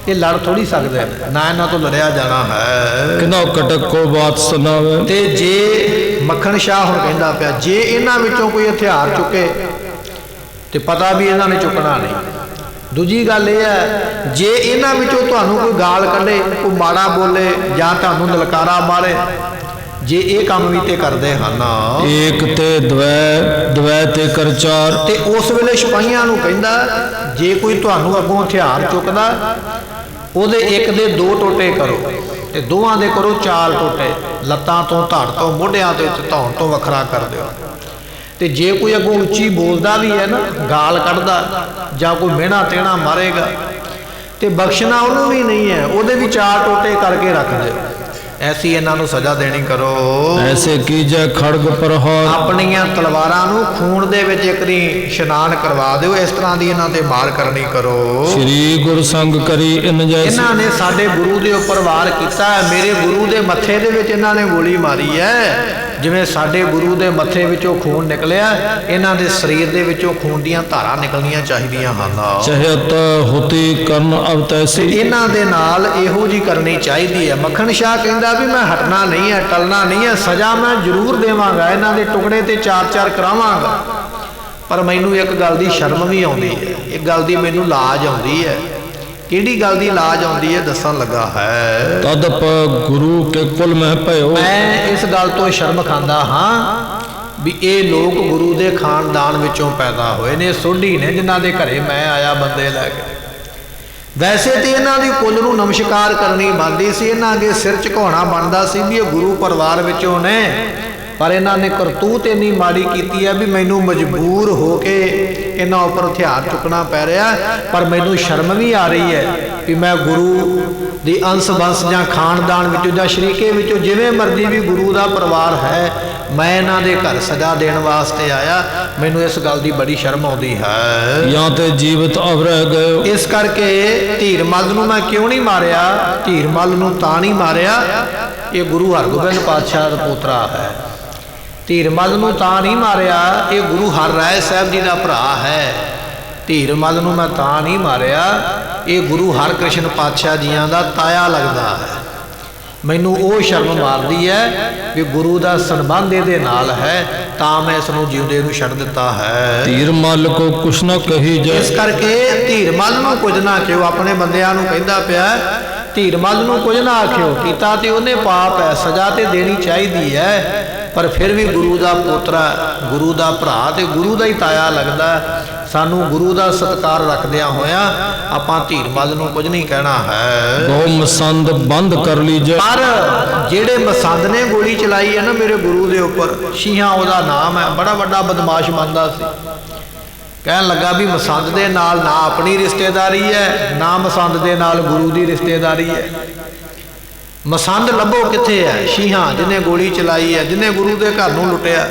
ਇਹ ਲੜ ਥੋੜੀ ਸਕਦੇ ਨੇ, ਨਾ ਇਹਨਾਂ ਤੋਂ ਲੜਿਆ ਜਾਣਾ ਹੈ। ਕਿਨੋ ਕਟਕ ਕੋ ਬਾਤ ਸੁਣਾਵੇ। ਤੇ ਜੇ ਮੱਖਣ ਸ਼ਾਹ ਹੁਣ ਕਹਿੰਦਾ ਪਿਆ ਜੇ ਇਹਨਾਂ ਵਿੱਚੋਂ ਕੋਈ ਹਥਿਆਰ ਚੁੱਕੇ ਤੇ ਪਤਾ ਵੀ ਇਹਨਾਂ ਨੇ ਚੁੱਕਣਾ ਨਹੀਂ। ਦੂਜੀ ਗੱਲ ਇਹ ਹੈ ਜੇ ਇਹਨਾਂ ਵਿੱਚੋਂ ਤੁਹਾਨੂੰ ਕੋਈ ਗਾਲ ਕੱਢੇ, ਕੋਈ ਮਾੜਾ ਬੋਲੇ ਜਾਂ ਤੁਹਾਨੂੰ ਲਲਕਾਰਾ ਮਾਰੇ, ਜੇ ਇਹ ਕੰਮ ਵੀ ਤੇ ਕਰਦੇ ਹਨ ਏਕ ਤੇ ਦਵੈ ਤੇ ਕਰ ਚਾਰ, ਤੇ ਉਸ ਵੇਲੇ ਸਿਪਾਹੀਆਂ ਨੂੰ ਕਹਿੰਦਾ ਜੇ ਕੋਈ ਤੁਹਾਨੂੰ ਅੱਗੋਂ ਹਥਿਆਰ ਚੁੱਕਦਾ ਉਹਦੇ ਇੱਕ ਦੇ 2 ਟੋਟੇ ਕਰੋ ਤੇ ਦੋਵਾਂ ਦੇ ਕਰੋ 4 ਟੋਟੇ, ਲੱਤਾਂ ਤੋਂ ਧੜ ਤੋਂ ਮੋਢਿਆਂ ਤੇ ਧੌਣ ਤੋਂ ਵੱਖਰਾ ਕਰ ਦਿਓ। ਤੇ ਜੇ ਕੋਈ ਅੱਗੋਂ ਉੱਚੀ ਬੋਲਦਾ ਵੀ ਹੈ ਨਾ, ਗਾਲ ਕੱਢਦਾ ਜਾਂ ਕੋਈ ਮਿਹਣਾ ਤੇਣਾ ਮਾਰੇਗਾ ਤੇ ਬਖਸ਼ਣਾ ਉਹਨੂੰ ਵੀ ਨਹੀਂ ਹੈ, ਉਹਦੇ ਵੀ 4 ਟੋਟੇ ਕਰਕੇ ਰੱਖ ਦਿਓ। ਐਸੀ ਇਹਨਾਂ ਨੂੰ ਸਜ਼ਾ ਦੇਣੀ ਕਰੋ। ਐਸੇ ਕੀਜੈ ਖੜਗ ਪ੍ਰਹਾਰ, ਆਪਣੀਆਂ ਤਲਵਾਰਾਂ ਨੂੰ ਖੂਨ ਦੇ ਵਿੱਚ ਇੱਕ ਦੀ ਇਸ਼ਨਾਨ ਕਰਵਾ ਦਿਓ, ਇਸ ਤਰ੍ਹਾਂ ਦੀ ਇਹਨਾਂ ਤੇ ਮਾਰ ਕਰਨੀ ਕਰੋ। ਸ੍ਰੀ ਗੁਰ ਸੰਗ ਕਰੀ ਇਨ ਜੈਸੇ, ਇਹਨਾਂ ਨੇ ਸਾਡੇ ਗੁਰੂ ਦੇ ਉੱਪਰ ਵਾਰ ਕੀਤਾ ਹੈ, ਮੇਰੇ ਗੁਰੂ ਦੇ ਮੱਥੇ ਦੇ ਵਿੱਚ ਇਹਨਾਂ ਨੇ ਗੋਲੀ ਮਾਰੀ ਹੈ। ਜਿਵੇਂ ਸਾਡੇ ਗੁਰੂ ਦੇ ਮੱਥੇ ਵਿੱਚੋਂ ਖੂਨ ਨਿਕਲਿਆ, ਇਹਨਾਂ ਦੇ ਸਰੀਰ ਦੇ ਵਿੱਚੋਂ ਖੂਨ ਦੀਆਂ ਧਾਰਾਂ ਨਿਕਲਣੀਆਂ ਚਾਹੀਦੀਆਂ ਹਨ। ਚਹਿਤ ਹੁਤੀ ਕਰਨ ਅਬ ਤੈਸੀ, ਇਹਨਾਂ ਦੇ ਨਾਲ ਇਹੋ ਜੀ ਕਰਨੀ ਚਾਹੀਦੀ ਹੈ। ਮੱਖਣ ਸ਼ਾਹ ਕਹਿੰਦਾ ਵੀ ਮੈਂ ਹਟਣਾ ਨਹੀਂ ਹੈ, ਟਲਣਾ ਨਹੀਂ ਹੈ, ਸਜ਼ਾ ਮੈਂ ਜ਼ਰੂਰ ਦੇਵਾਂਗਾ, ਇਹਨਾਂ ਦੇ ਟੁਕੜੇ ਤੇ 4-4 ਕਰਾਵਾਂਗਾ। ਪਰ ਮੈਨੂੰ ਇੱਕ ਗੱਲ ਦੀ ਸ਼ਰਮ ਵੀ ਆਉਂਦੀ ਹੈ, ਇੱਕ ਗੱਲ ਦੀ ਮੈਨੂੰ ਲਾਜ ਆਉਂਦੀ ਹੈ। ਕਿਹੜੀ ਗੱਲ ਦੀ ਲਾਜ ਆਉਂਦੀ ਹੈ ਦੱਸਣ ਲੱਗਾ ਹੈ। ਤਦਪ ਗੁਰੂ ਕੇ ਕੁਲ ਮਹਿ ਭਇਓ, ਮੈਂ ਇਸ ਗੱਲ ਤੋਂ ਸ਼ਰਮ ਖਾਂਦਾ ਹਾਂ ਵੀ ਇਹ ਲੋਕ ਗੁਰੂ ਦੇ ਖਾਨਦਾਨ ਵਿੱਚੋਂ ਪੈਦਾ ਹੋਏ ਨੇ, ਸੋਢੀ ਨੇ ਜਿਨ੍ਹਾਂ ਦੇ ਘਰੇ ਮੈਂ ਆਇਆ ਬੰਦੇ ਲੈ ਕੇ। ਵੈਸੇ ਤੇ ਇਹਨਾਂ ਦੀ ਕੁੱਲ ਨੂੰ ਨਮਸਕਾਰ ਕਰਨੀ ਬਣਦੀ ਸੀ, ਇਹਨਾਂ ਅੱਗੇ ਸਿਰ ਝੁਕਾਉਣਾ ਬਣਦਾ ਸੀ ਵੀ ਇਹ ਗੁਰੂ ਪਰਿਵਾਰ ਵਿੱਚੋਂ ਨੇ, ਪਰ ਇਹਨਾਂ ਨੇ ਕਰਤੂਤ ਇੰਨੀ ਮਾੜੀ ਕੀਤੀ ਹੈ ਵੀ ਮੈਨੂੰ ਮਜਬੂਰ ਹੋ ਕੇ ਇਹਨਾਂ ਉੱਪਰ ਹਥਿਆਰ ਚੁੱਕਣਾ ਪੈ ਰਿਹਾ। ਪਰ ਮੈਨੂੰ ਸ਼ਰਮ ਵੀ ਆ ਰਹੀ ਹੈ ਵੀ ਮੈਂ ਗੁਰੂ ਦੀ ਅੰਸ਼ ਬੰਸ ਜਾਂ ਖਾਨਦਾਨ ਵਿੱਚੋਂ ਜਾਂ ਸ਼ਰੀਕੇ ਵਿੱਚੋਂ ਜਿਵੇਂ ਮਰਜ਼ੀ ਵੀ ਗੁਰੂ ਦਾ ਪਰਿਵਾਰ ਹੈ, ਮੈਂ ਇਹਨਾਂ ਦੇ ਘਰ ਸਜ਼ਾ ਦੇਣ ਵਾਸਤੇ ਆਇਆ। ਮੈਨੂੰ ਇਸ ਗੱਲ ਦੀ ਬੜੀ ਸ਼ਰਮ ਆਉਂਦੀ ਹੈ। ਜਾਂ ਤੇ ਜੀਵਤ ਅਵ ਰਹਿ ਗਏ, ਇਸ ਕਰਕੇ ਧੀਰਮਲ ਨੂੰ ਮੈਂ ਕਿਉਂ ਨਹੀਂ ਮਾਰਿਆ? ਧੀਰਮਲ ਨੂੰ ਤਾਂ ਨਹੀਂ ਮਾਰਿਆ, ਇਹ ਗੁਰੂ ਹਰਗੋਬਿੰਦ ਪਾਤਸ਼ਾਹ ਦਾ ਪੋਤਰਾ ਹੈ। ਧੀਰਮਲ ਨੂੰ ਤਾਂ ਨਹੀਂ ਮਾਰਿਆ, ਇਹ ਗੁਰੂ ਹਰਰਾਏ ਸਾਹਿਬ ਜੀ ਦਾ ਭਰਾ ਹੈ। ਧੀਰਮਲ ਨੂੰ ਮੈਂ ਤਾਂ ਨਹੀਂ ਮਾਰਿਆ, ਇਹ ਗੁਰੂ ਹਰਕ੍ਰਿਸ਼ਨ ਪਾਤਸ਼ਾਹ ਜੀਆਂ ਦਾ ਤਾਇਆ ਲੱਗਦਾ ਹੈ। ਮੈਨੂੰ ਉਹ ਸ਼ਰਮ ਮਾਰਦੀ ਹੈ ਵੀ ਗੁਰੂ ਦਾ ਸੰਬੰਧ ਇਹਦੇ ਨਾਲ ਹੈ, ਤਾਂ ਮੈਂ ਇਸ ਨੂੰ ਜਿਉਂਦੇ ਨੂੰ ਛੱਡ ਦਿੱਤਾ ਹੈ। ਧੀਰਮਲ ਕੋ ਕੁਛ ਨਾ ਕਹੀ ਜੈ, ਇਸ ਕਰਕੇ ਧੀਰਮਲ ਨੂੰ ਕੁਝ ਨਾ ਆਖਿਓ। ਆਪਣੇ ਬੰਦਿਆਂ ਨੂੰ ਕਹਿੰਦਾ ਪਿਆ ਧੀਰਮਲ ਨੂੰ ਕੁਝ ਨਾ ਆਖਿਓ, ਕੀਤਾ ਤੇ ਉਹਨੇ ਪਾਪ ਹੈ, ਸਜ਼ਾ ਤੇ ਦੇਣੀ ਚਾਹੀਦੀ ਹੈ, ਪਰ ਫਿਰ ਵੀ ਗੁਰੂ ਦਾ ਪੋਤਰਾ, ਗੁਰੂ ਦਾ ਭਰਾ ਤੇ ਗੁਰੂ ਦਾ ਹੀ ਤਾਇਆ ਲੱਗਦਾ। ਸਾਨੂੰ ਗੁਰੂ ਦਾ ਸਤਿਕਾਰ ਰੱਖਦਿਆਂ ਹੋਇਆ ਆਪਾਂ ਧੀਰਮਲ ਨੂੰ ਕੁਝ ਨਹੀਂ ਕਹਿਣਾ ਹੈ। ਬਹੁ ਮਸੰਦ ਬੰਦ ਕਰ ਲੀਜੈ, ਪਰ ਜਿਹੜੇ ਮਸੰਦ ਨੇ ਗੋਲੀ ਚਲਾਈ ਹੈ ਨਾ ਮੇਰੇ ਗੁਰੂ ਦੇ ਉੱਪਰ, ਸ਼ੀਹਾਂ ਉਹਦਾ ਨਾਮ ਹੈ, ਬੜਾ ਵੱਡਾ ਬਦਮਾਸ਼ ਬਣਦਾ ਸੀ। ਕਹਿਣ ਲੱਗਾ ਵੀ ਮਸੰਦ ਦੇ ਨਾਲ ਨਾ ਆਪਣੀ ਰਿਸ਼ਤੇਦਾਰੀ ਹੈ, ਨਾ ਮਸੰਦ ਦੇ ਨਾਲ ਗੁਰੂ ਦੀ ਰਿਸ਼ਤੇਦਾਰੀ ਹੈ। ਮਸੰਦ ਲੱਭੋ ਕਿੱਥੇ ਹੈ? ਸ਼ੀਹਾਂ ਜਿਹਨੇ ਗੋਲੀ ਚਲਾਈ ਹੈ, ਜਿਹਨੇ ਗੁਰੂ ਦੇ ਘਰ ਨੂੰ ਲੁੱਟਿਆ,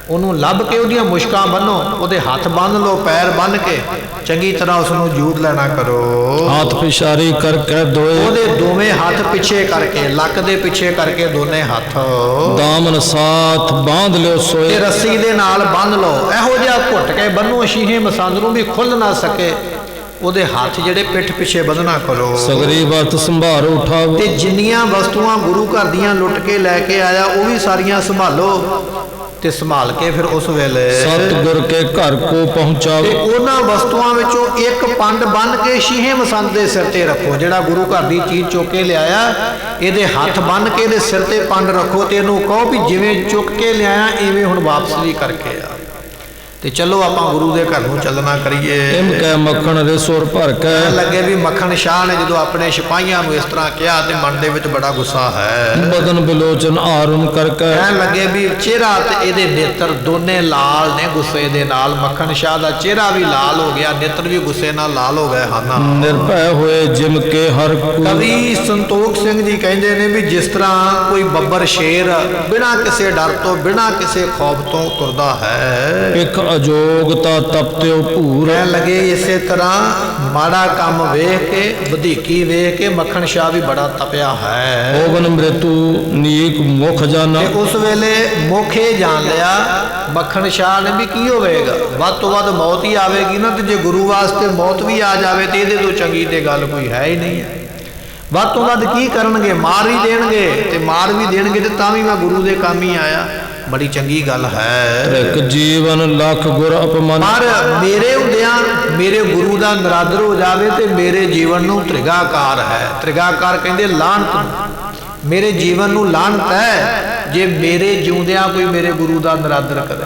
ਉਹਨੂੰ ਲੱਭ ਕੇ ਉਹਦੀਆਂ ਮੁਸ਼ਕਾਂ ਬੰਨੋ, ਉਹਦੇ ਹੱਥ ਬੰਨ ਲਓ, ਪੈਰ ਬੰਨ ਕੇ ਚੰਗੀ ਤਰ੍ਹਾਂ ਉਸ ਨੂੰ ਜੂੜ ਲੈਣਾ ਕਰੋ। ਹੱਥ ਪਿਛਾਰੀ ਕਰਕੇ ਦੋਏ, ਉਹਦੇ ਦੋਵੇਂ ਹੱਥ ਪਿੱਛੇ ਕਰਕੇ, ਲੱਕ ਦੇ ਪਿੱਛੇ ਕਰਕੇ ਦੋਨੇ ਹੱਥ ਦਾਮਨ ਸਾਥ ਬਾਂਧ ਲਿਓ ਸੋਏ, ਤੇ ਰੱਸੀ ਦੇ ਨਾਲ ਬੰਨ ਲਓ। ਇਹੋ ਜਿਹਾ ਘੁੱਟ ਕੇ ਬੰਨੋ ਸ਼ੀਹੇ ਮਸੰਦ ਨੂੰ ਵੀ ਖੁੱਲ ਨਾ ਸਕੇ। ਉਹਦੇ ਹੱਥ ਜਿਹੜੇ ਪਿੱਠ ਪਿੱਛੇ ਬੰਨ੍ਹਣਾ ਕਰੋ। ਸਗਰੀ ਵਤ ਸੰਭਾਰ ਉਠਾਵੋ, ਤੇ ਜਿੰਨੀਆਂ ਵਸਤੂਆਂ ਗੁਰੂ ਘਰ ਦੀਆਂ ਲੁੱਟ ਕੇ ਲੈ ਕੇ ਆਇਆ ਉਹ ਵੀ ਸਾਰੀਆਂ ਸੰਭਾਲੋ, ਤੇ ਸੰਭਾਲ ਕੇ ਫਿਰ ਉਸ ਵੇਲੇ ਸਤਿਗੁਰ ਕੇ ਘਰ ਕੋ ਪਹੁੰਚਾਵੋ। ਤੇ ਉਹਨਾਂ ਵਸਤੂਆਂ ਵਿੱਚੋਂ ਇੱਕ ਪੰਡ ਬੰਨ ਕੇ ਸ਼ੀਹੇ ਮਸੰਦ ਦੇ ਸਿਰ ਤੇ ਰੱਖੋ। ਜਿਹੜਾ ਗੁਰੂ ਘਰ ਦੀ ਚੀਜ਼ ਚੁੱਕ ਕੇ ਲਿਆਇਆ, ਇਹਦੇ ਹੱਥ ਬੰਨ ਕੇ ਇਹਦੇ ਸਿਰ ਤੇ ਪੰਡ ਰੱਖੋ, ਤੇ ਇਹਨੂੰ ਕਹੋ ਵੀ ਜਿਵੇਂ ਚੁੱਕ ਕੇ ਲਿਆਇਆ ਇਵੇਂ ਹੁਣ ਵਾਪਸ ਵੀ ਕਰਕੇ ਆ। ਤੇ ਚਲੋ ਆਪਾਂ ਗੁਰੂ ਦੇ ਘਰ ਨੂੰ ਚੱਲਣਾ ਕਰੀਏ। ਇਮ ਕੈ ਮੱਖਣ ਰਿਸੋਰ ਭਰ ਕੇ, ਲੱਗੇ ਵੀ ਮੱਖਣ ਸ਼ਾਹ ਨੇ ਜਦੋਂ ਆਪਣੇ ਸਿਪਾਹੀਆਂ ਨੂੰ ਇਸ ਤਰ੍ਹਾਂ ਕਿਹਾ ਤੇ ਮਨ ਦੇ ਵਿੱਚ ਬੜਾ ਗੁੱਸਾ ਹੈ। ਬਦਨ ਬਿਲੋਚਨ ਆਰੁਨ ਕਰਕੇ, ਕਹਿਣ ਲੱਗੇ ਵੀ ਚਿਹਰਾ ਤੇ ਇਹਦੇ ਨੇਤਰ ਦੋਨੇ ਲਾਲ ਨੇ ਗੁੱਸੇ ਦੇ ਨਾਲ। ਮੱਖਣ ਸ਼ਾਹ ਦਾ ਚਿਹਰਾ ਵੀ ਲਾਲ ਹੋ ਗਿਆ, ਨੇਤਰ ਵੀ ਗੁੱਸੇ ਨਾਲ ਲਾਲ ਹੋ ਗਏ ਹਨ। ਨਿਰਭੈ ਹੋਏ ਜਿਮ ਕੇ ਹਰ ਕੂ, ਕਵੀ ਸੰਤੋਖ ਸਿੰਘ ਜੀ ਕਹਿੰਦੇ ਨੇ ਵੀ ਜਿਸ ਤਰ੍ਹਾਂ ਕੋਈ ਬੱਬਰ ਸ਼ੇਰ ਬਿਨਾਂ ਕਿਸੇ ਡਰ ਤੋਂ, ਬਿਨਾਂ ਕਿਸੇ ਖੌਫ ਤੋਂ ਤੁਰਦਾ ਹੈ, ਇੱਕ ਅਜੋਗਤਾ ਤਪਤਿਓ ਭੂਰ। ਕਹਿਣ ਲੱਗੇ ਇਸੇ ਤਰ੍ਹਾਂ ਮਾੜਾ ਕੰਮ ਵੇਖ ਕੇ ਵਧੀਕੀ ਵੇਖ ਕੇ ਮੱਖਣ ਸ਼ਾਹ ਵੀ ਬੜਾ ਤਪਿਆ ਹੈ। ਹੋਵਨ ਮ੍ਰਿਤੂ ਨੀਕ ਮੁਖ ਜਾਨਾ। ਤੇ ਉਸ ਵੇਲੇ ਮੁੱਖ ਇਹ ਜਾਣ ਲਿਆ ਮੱਖਣ ਸ਼ਾਹ ਨੇ ਵੀ ਕੀ ਹੋਵੇਗਾ, ਵੱਧ ਤੋਂ ਵੱਧ ਮੌਤ ਹੀ ਆਵੇਗੀ ਨਾ, ਤੇ ਜੇ ਗੁਰੂ ਵਾਸਤੇ ਮੌਤ ਵੀ ਆ ਜਾਵੇ ਤੇ ਇਹਦੇ ਤੋਂ ਚੰਗੀ ਤੇ ਗੱਲ ਕੋਈ ਹੈ ਹੀ ਨਹੀਂ ਹੈ। ਵੱਧ ਤੋਂ ਵੱਧ ਕੀ ਕਰਨਗੇ, ਮਾਰ ਹੀ ਦੇਣਗੇ, ਤੇ ਮਾਰ ਵੀ ਦੇਣਗੇ ਤੇ ਤਾਂ ਵੀ ਮੈਂ ਗੁਰੂ ਦੇ ਕੰਮ ਹੀ ਆਇਆ, ਬੜੀ ਚੰਗੀ ਗੱਲ ਹੈ। ਇੱਕ ਜੀਵਨ ਲੱਖ ਗੁਰ ਅਪਮਾਨ। ਪਰ ਮੇਰੇ ਹੁੰਦਿਆਂ ਮੇਰੇ ਗੁਰੂ ਦਾ ਨਰਾਦਰ ਹੋ ਜਾਵੇ ਤੇ ਮੇਰੇ ਜੀਵਨ ਨੂੰ ਤ੍ਰਿਗਾਕਾਰ ਹੈ। ਤ੍ਰਿਗਾਕਾਰ ਕਹਿੰਦੇ ਲਾਹਨਤ, ਮੇਰੇ ਜੀਵਨ ਨੂੰ ਲਾਹਨਤ ਹੈ ਜੇ ਮੇਰੇ ਜਿਉਂਦਿਆਂ ਕੋਈ ਮੇਰੇ ਗੁਰੂ ਦਾ ਨਰਾਦਰ ਕਰੇ।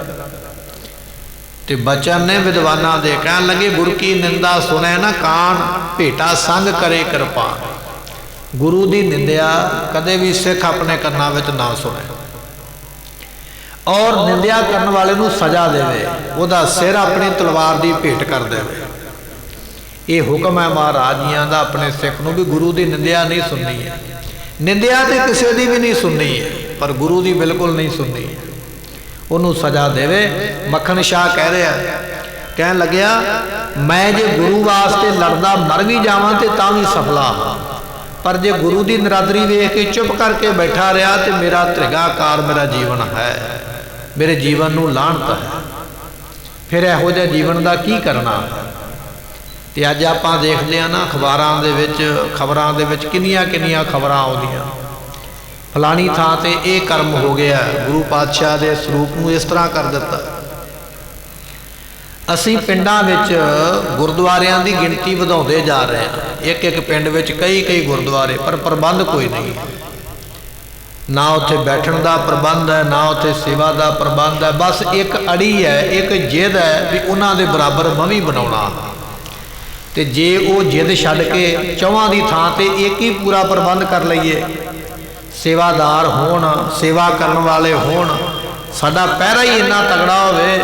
ਤੇ ਬਚਨ ਨੇ ਵਿਦਵਾਨਾਂ ਦੇ ਕਹਿਣ ਲੱਗੇ ਗੁਰ ਕੀ ਨਿੰਦਾ ਸੁਣੈ ਨਾ ਕਾਨ, ਭੇਟਾ ਸੰਗ ਕਰੇ ਕਿਰਪਾਨ। ਗੁਰੂ ਦੀ ਨਿੰਦਿਆ ਕਦੇ ਵੀ ਸਿੱਖ ਆਪਣੇ ਕੰਨਾਂ ਵਿੱਚ ਨਾ ਸੁਣੇ, ਔਰ ਨਿੰਦਿਆ ਕਰਨ ਵਾਲੇ ਨੂੰ ਸਜ਼ਾ ਦੇਵੇ, ਉਹਦਾ ਸਿਰ ਆਪਣੀ ਤਲਵਾਰ ਦੀ ਭੇਟ ਕਰ ਦੇਵੇ। ਇਹ ਹੁਕਮ ਹੈ ਮਹਾਰਾਜ ਜੀਆਂ ਦਾ ਆਪਣੇ ਸਿੱਖ ਨੂੰ ਵੀ ਗੁਰੂ ਦੀ ਨਿੰਦਿਆ ਨਹੀਂ ਸੁਣਨੀ ਹੈ। ਨਿੰਦਿਆ ਤੇ ਕਿਸੇ ਦੀ ਵੀ ਨਹੀਂ ਸੁਣਨੀ ਹੈ, ਪਰ ਗੁਰੂ ਦੀ ਬਿਲਕੁਲ ਨਹੀਂ ਸੁਣਨੀ ਹੈ, ਉਹਨੂੰ ਸਜ਼ਾ ਦੇਵੇ। ਮੱਖਣ ਸ਼ਾਹ ਕਹਿ ਰਿਹਾ, ਕਹਿਣ ਲੱਗਿਆ ਮੈਂ ਜੇ ਗੁਰੂ ਵਾਸਤੇ ਲੜਦਾ ਮਰ ਵੀ ਜਾਵਾਂ ਤੇ ਤਾਂ ਵੀ ਸਫਲਾ ਹਾਂ, ਪਰ ਜੇ ਗੁਰੂ ਦੀ ਨਰਾਦਰੀ ਵੇਖ ਕੇ ਚੁੱਪ ਕਰਕੇ ਬੈਠਾ ਰਿਹਾ ਤੇ ਮੇਰਾ ਤ੍ਰਿਗਾਕਾਰ ਮੇਰਾ ਜੀਵਨ ਹੈ, ਮੇਰੇ ਜੀਵਨ ਨੂੰ ਲਾਹਨਤ ਹੈ। ਫਿਰ ਇਹੋ ਜਿਹਾ ਜੀਵਨ ਦਾ ਕੀ ਕਰਨਾ। ਤੇ ਅੱਜ ਆਪਾਂ ਦੇਖਦੇ ਹਾਂ ਨਾ ਅਖਬਾਰਾਂ ਦੇ ਵਿੱਚ, ਖਬਰਾਂ ਦੇ ਵਿੱਚ ਕਿੰਨੀਆਂ ਕਿੰਨੀਆਂ ਖਬਰਾਂ ਆਉਂਦੀਆਂ, ਫਲਾਣੀ ਥਾਂ ਤੇ ਇਹ ਕਰਮ ਹੋ ਗਿਆ, ਗੁਰੂ ਪਾਤਸ਼ਾਹ ਦੇ ਸਰੂਪ ਨੂੰ ਇਸ ਤਰ੍ਹਾਂ ਕਰ ਦਿੱਤਾ। ਅਸੀਂ ਪਿੰਡਾਂ ਵਿੱਚ ਗੁਰਦੁਆਰਿਆਂ ਦੀ ਗਿਣਤੀ ਵਧਾਉਂਦੇ ਜਾ ਰਹੇ ਹਾਂ, ਇੱਕ ਇੱਕ ਪਿੰਡ ਵਿੱਚ ਕਈ ਕਈ ਗੁਰਦੁਆਰੇ, ਪਰ ਪ੍ਰਬੰਧ ਕੋਈ ਨਹੀਂ ਹੈ। ਨਾ ਉੱਥੇ ਬੈਠਣ ਦਾ ਪ੍ਰਬੰਧ ਹੈ, ਨਾ ਉੱਥੇ ਸੇਵਾ ਦਾ ਪ੍ਰਬੰਧ ਹੈ। ਬਸ ਇੱਕ ਅੜੀ ਹੈ, ਇੱਕ ਜਿੱਦ ਹੈ ਵੀ ਉਹਨਾਂ ਦੇ ਬਰਾਬਰ ਮੈਂ ਵੀ ਬਣਾਉਣਾ। ਤੇ ਜੇ ਉਹ ਜਿੱਦ ਛੱਡ ਕੇ ਚੌਹਾਂ ਦੀ ਥਾਂ ਤੇ ਇੱਕ ਹੀ ਪੂਰਾ ਪ੍ਰਬੰਧ ਕਰ ਲਈਏ, ਸੇਵਾਦਾਰ ਹੋਣ, ਸੇਵਾ ਕਰਨ ਵਾਲੇ ਹੋਣ, ਸਾਡਾ ਪਹਿਰਾ ਹੀ ਇੰਨਾ ਤਗੜਾ ਹੋਵੇ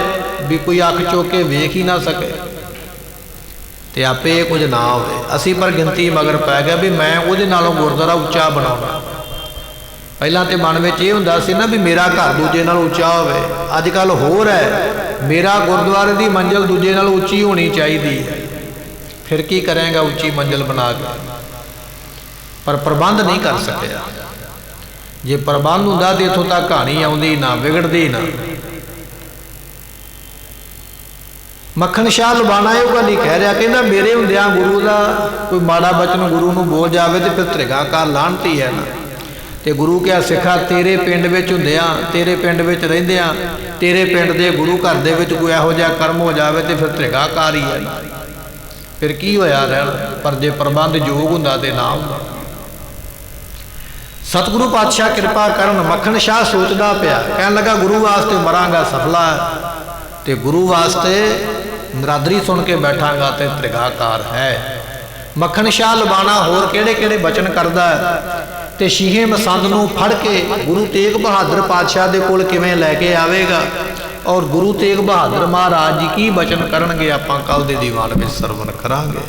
ਵੀ ਕੋਈ ਅੱਖ ਚੁੱਕ ਕੇ ਵੇਖ ਹੀ ਨਾ ਸਕੇ, ਤੇ ਆਪੇ ਇਹ ਕੁਝ ਨਾ ਹੋਵੇ। ਅਸੀਂ ਪਰ ਗਿਣਤੀ ਮਗਰ ਪੈ ਗਏ ਵੀ ਮੈਂ ਉਹਦੇ ਨਾਲੋਂ ਗੁਰਦੁਆਰਾ ਉੱਚਾ ਬਣਾਉਣਾ। ਪਹਿਲਾਂ ਤੇ ਮਨ ਵਿੱਚ ਇਹ ਹੁੰਦਾ ਸੀ ਨਾ ਵੀ ਮੇਰਾ ਘਰ ਦੂਜੇ ਨਾਲੋਂ ਉੱਚਾ ਹੋਵੇ। ਅੱਜ ਕੱਲ੍ਹ ਹੋਰ ਹੈ, ਮੇਰਾ ਗੁਰਦੁਆਰੇ ਦੀ ਮੰਜ਼ਿਲ ਦੂਜੇ ਨਾਲੋਂ ਉੱਚੀ ਹੋਣੀ ਚਾਹੀਦੀ ਹੈ। ਫਿਰ ਕੀ ਕਰੇਗਾ ਉੱਚੀ ਮੰਜ਼ਿਲ ਬਣਾ ਕੇ, ਪਰ ਪ੍ਰਬੰਧ ਨਹੀਂ ਕਰ ਸਕਿਆ। ਜੇ ਪ੍ਰਬੰਧ ਹੁੰਦਾ ਤੇ ਇੱਥੋਂ ਤੱਕ ਕਹਾਣੀ ਆਉਂਦੀ ਨਾ, ਵਿਗੜਦੀ ਨਾ। ਮੱਖਣ ਸ਼ਾਹ ਲੁਬਾਣਾ ਇਹ ਗੱਲ ਹੀ ਕਹਿ ਰਿਹਾ, ਕਹਿੰਦਾ ਮੇਰੇ ਹੁੰਦਿਆਂ ਗੁਰੂ ਦਾ ਕੋਈ ਮਾੜਾ ਬਚਨ ਗੁਰੂ ਨੂੰ ਬੋਲ ਜਾਵੇ ਤੇ ਫਿਰ ਤ੍ਰਿਗਾਕਾਰ ਲਾਹਨਤੀ ਹੈ ਨਾ। ਤੇ ਗੁਰੂ ਕਿਹਾ ਸਿੱਖਾ ਤੇਰੇ ਪਿੰਡ ਵਿੱਚ ਹੁੰਦਿਆਂ, ਤੇਰੇ ਪਿੰਡ ਵਿੱਚ ਰਹਿੰਦਿਆਂ, ਤੇਰੇ ਪਿੰਡ ਦੇ ਗੁਰੂ ਘਰ ਦੇ ਵਿੱਚ ਕੋਈ ਇਹੋ ਜਿਹਾ ਕਰਮ ਹੋ ਜਾਵੇ ਤੇ ਫਿਰ ਤ੍ਰਿਗਾਕਾਰ ਹੀ ਹੈ। ਫਿਰ ਕੀ ਹੋਇਆ ਰਹਿਣਾ, ਪਰ ਜੇ ਪ੍ਰਬੰਧ ਯੋਗ ਹੁੰਦਾ ਤੇ ਨਾ ਹੁੰਦਾ। ਸਤਿਗੁਰੂ ਪਾਤਸ਼ਾਹ ਕਿਰਪਾ ਕਰਨ। ਮੱਖਣ ਸ਼ਾਹ ਸੋਚਦਾ ਪਿਆ, ਕਹਿਣ ਲੱਗਾ ਗੁਰੂ ਵਾਸਤੇ ਮਰਾਂਗਾ ਸਫਲਾ, ਤੇ ਗੁਰੂ ਵਾਸਤੇ ਨਰਾਦਰੀ ਸੁਣ ਕੇ ਬੈਠਾਂਗਾ ਤੇ ਤ੍ਰਿਗਾਕਾਰ ਹੈ। ਮੱਖਣ ਸ਼ਾਹ ਲੁਬਾਣਾ ਹੋਰ ਕਿਹੜੇ ਕਿਹੜੇ ਬਚਨ ਕਰਦਾ ਹੈ, ਤੇ ਸ਼ੀਹੇ ਮਸੰਦ ਨੂੰ ਫੜ ਕੇ ਗੁਰੂ ਤੇਗ ਬਹਾਦਰ ਪਾਤਸ਼ਾਹ ਦੇ ਕੋਲ ਕਿਵੇਂ ਲੈ ਕੇ ਆਵੇਗਾ, ਔਰ ਗੁਰੂ ਤੇਗ ਬਹਾਦਰ ਮਹਾਰਾਜ ਜੀ ਕੀ ਬਚਨ ਕਰਨਗੇ, ਆਪਾਂ ਕੱਲ ਦੇ ਦੀਵਾਨ ਵਿੱਚ ਸਰਵਣ ਕਰਾਂਗੇ।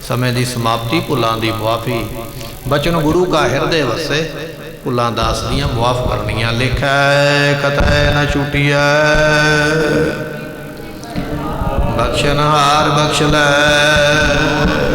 ਸਮੇਂ ਦੀ ਸਮਾਪਤੀ, ਭੁੱਲਾਂ ਦੀ ਮੁਆਫੀ। ਬਚਨ ਗੁਰੂ ਕਾ ਹਿਰਦੇ ਵਸੇ, ਭੁੱਲਾਂ ਦਾਸ ਦੀਆਂ ਮੁਆਫ ਕਰਨੀਆਂ। ਲਿਖੈ ਕਤੈ ਨ ਛੁਟਿਐ, ਬਖਸ਼ਨਹਾਰ ਬਖਸ਼ ਲੈ।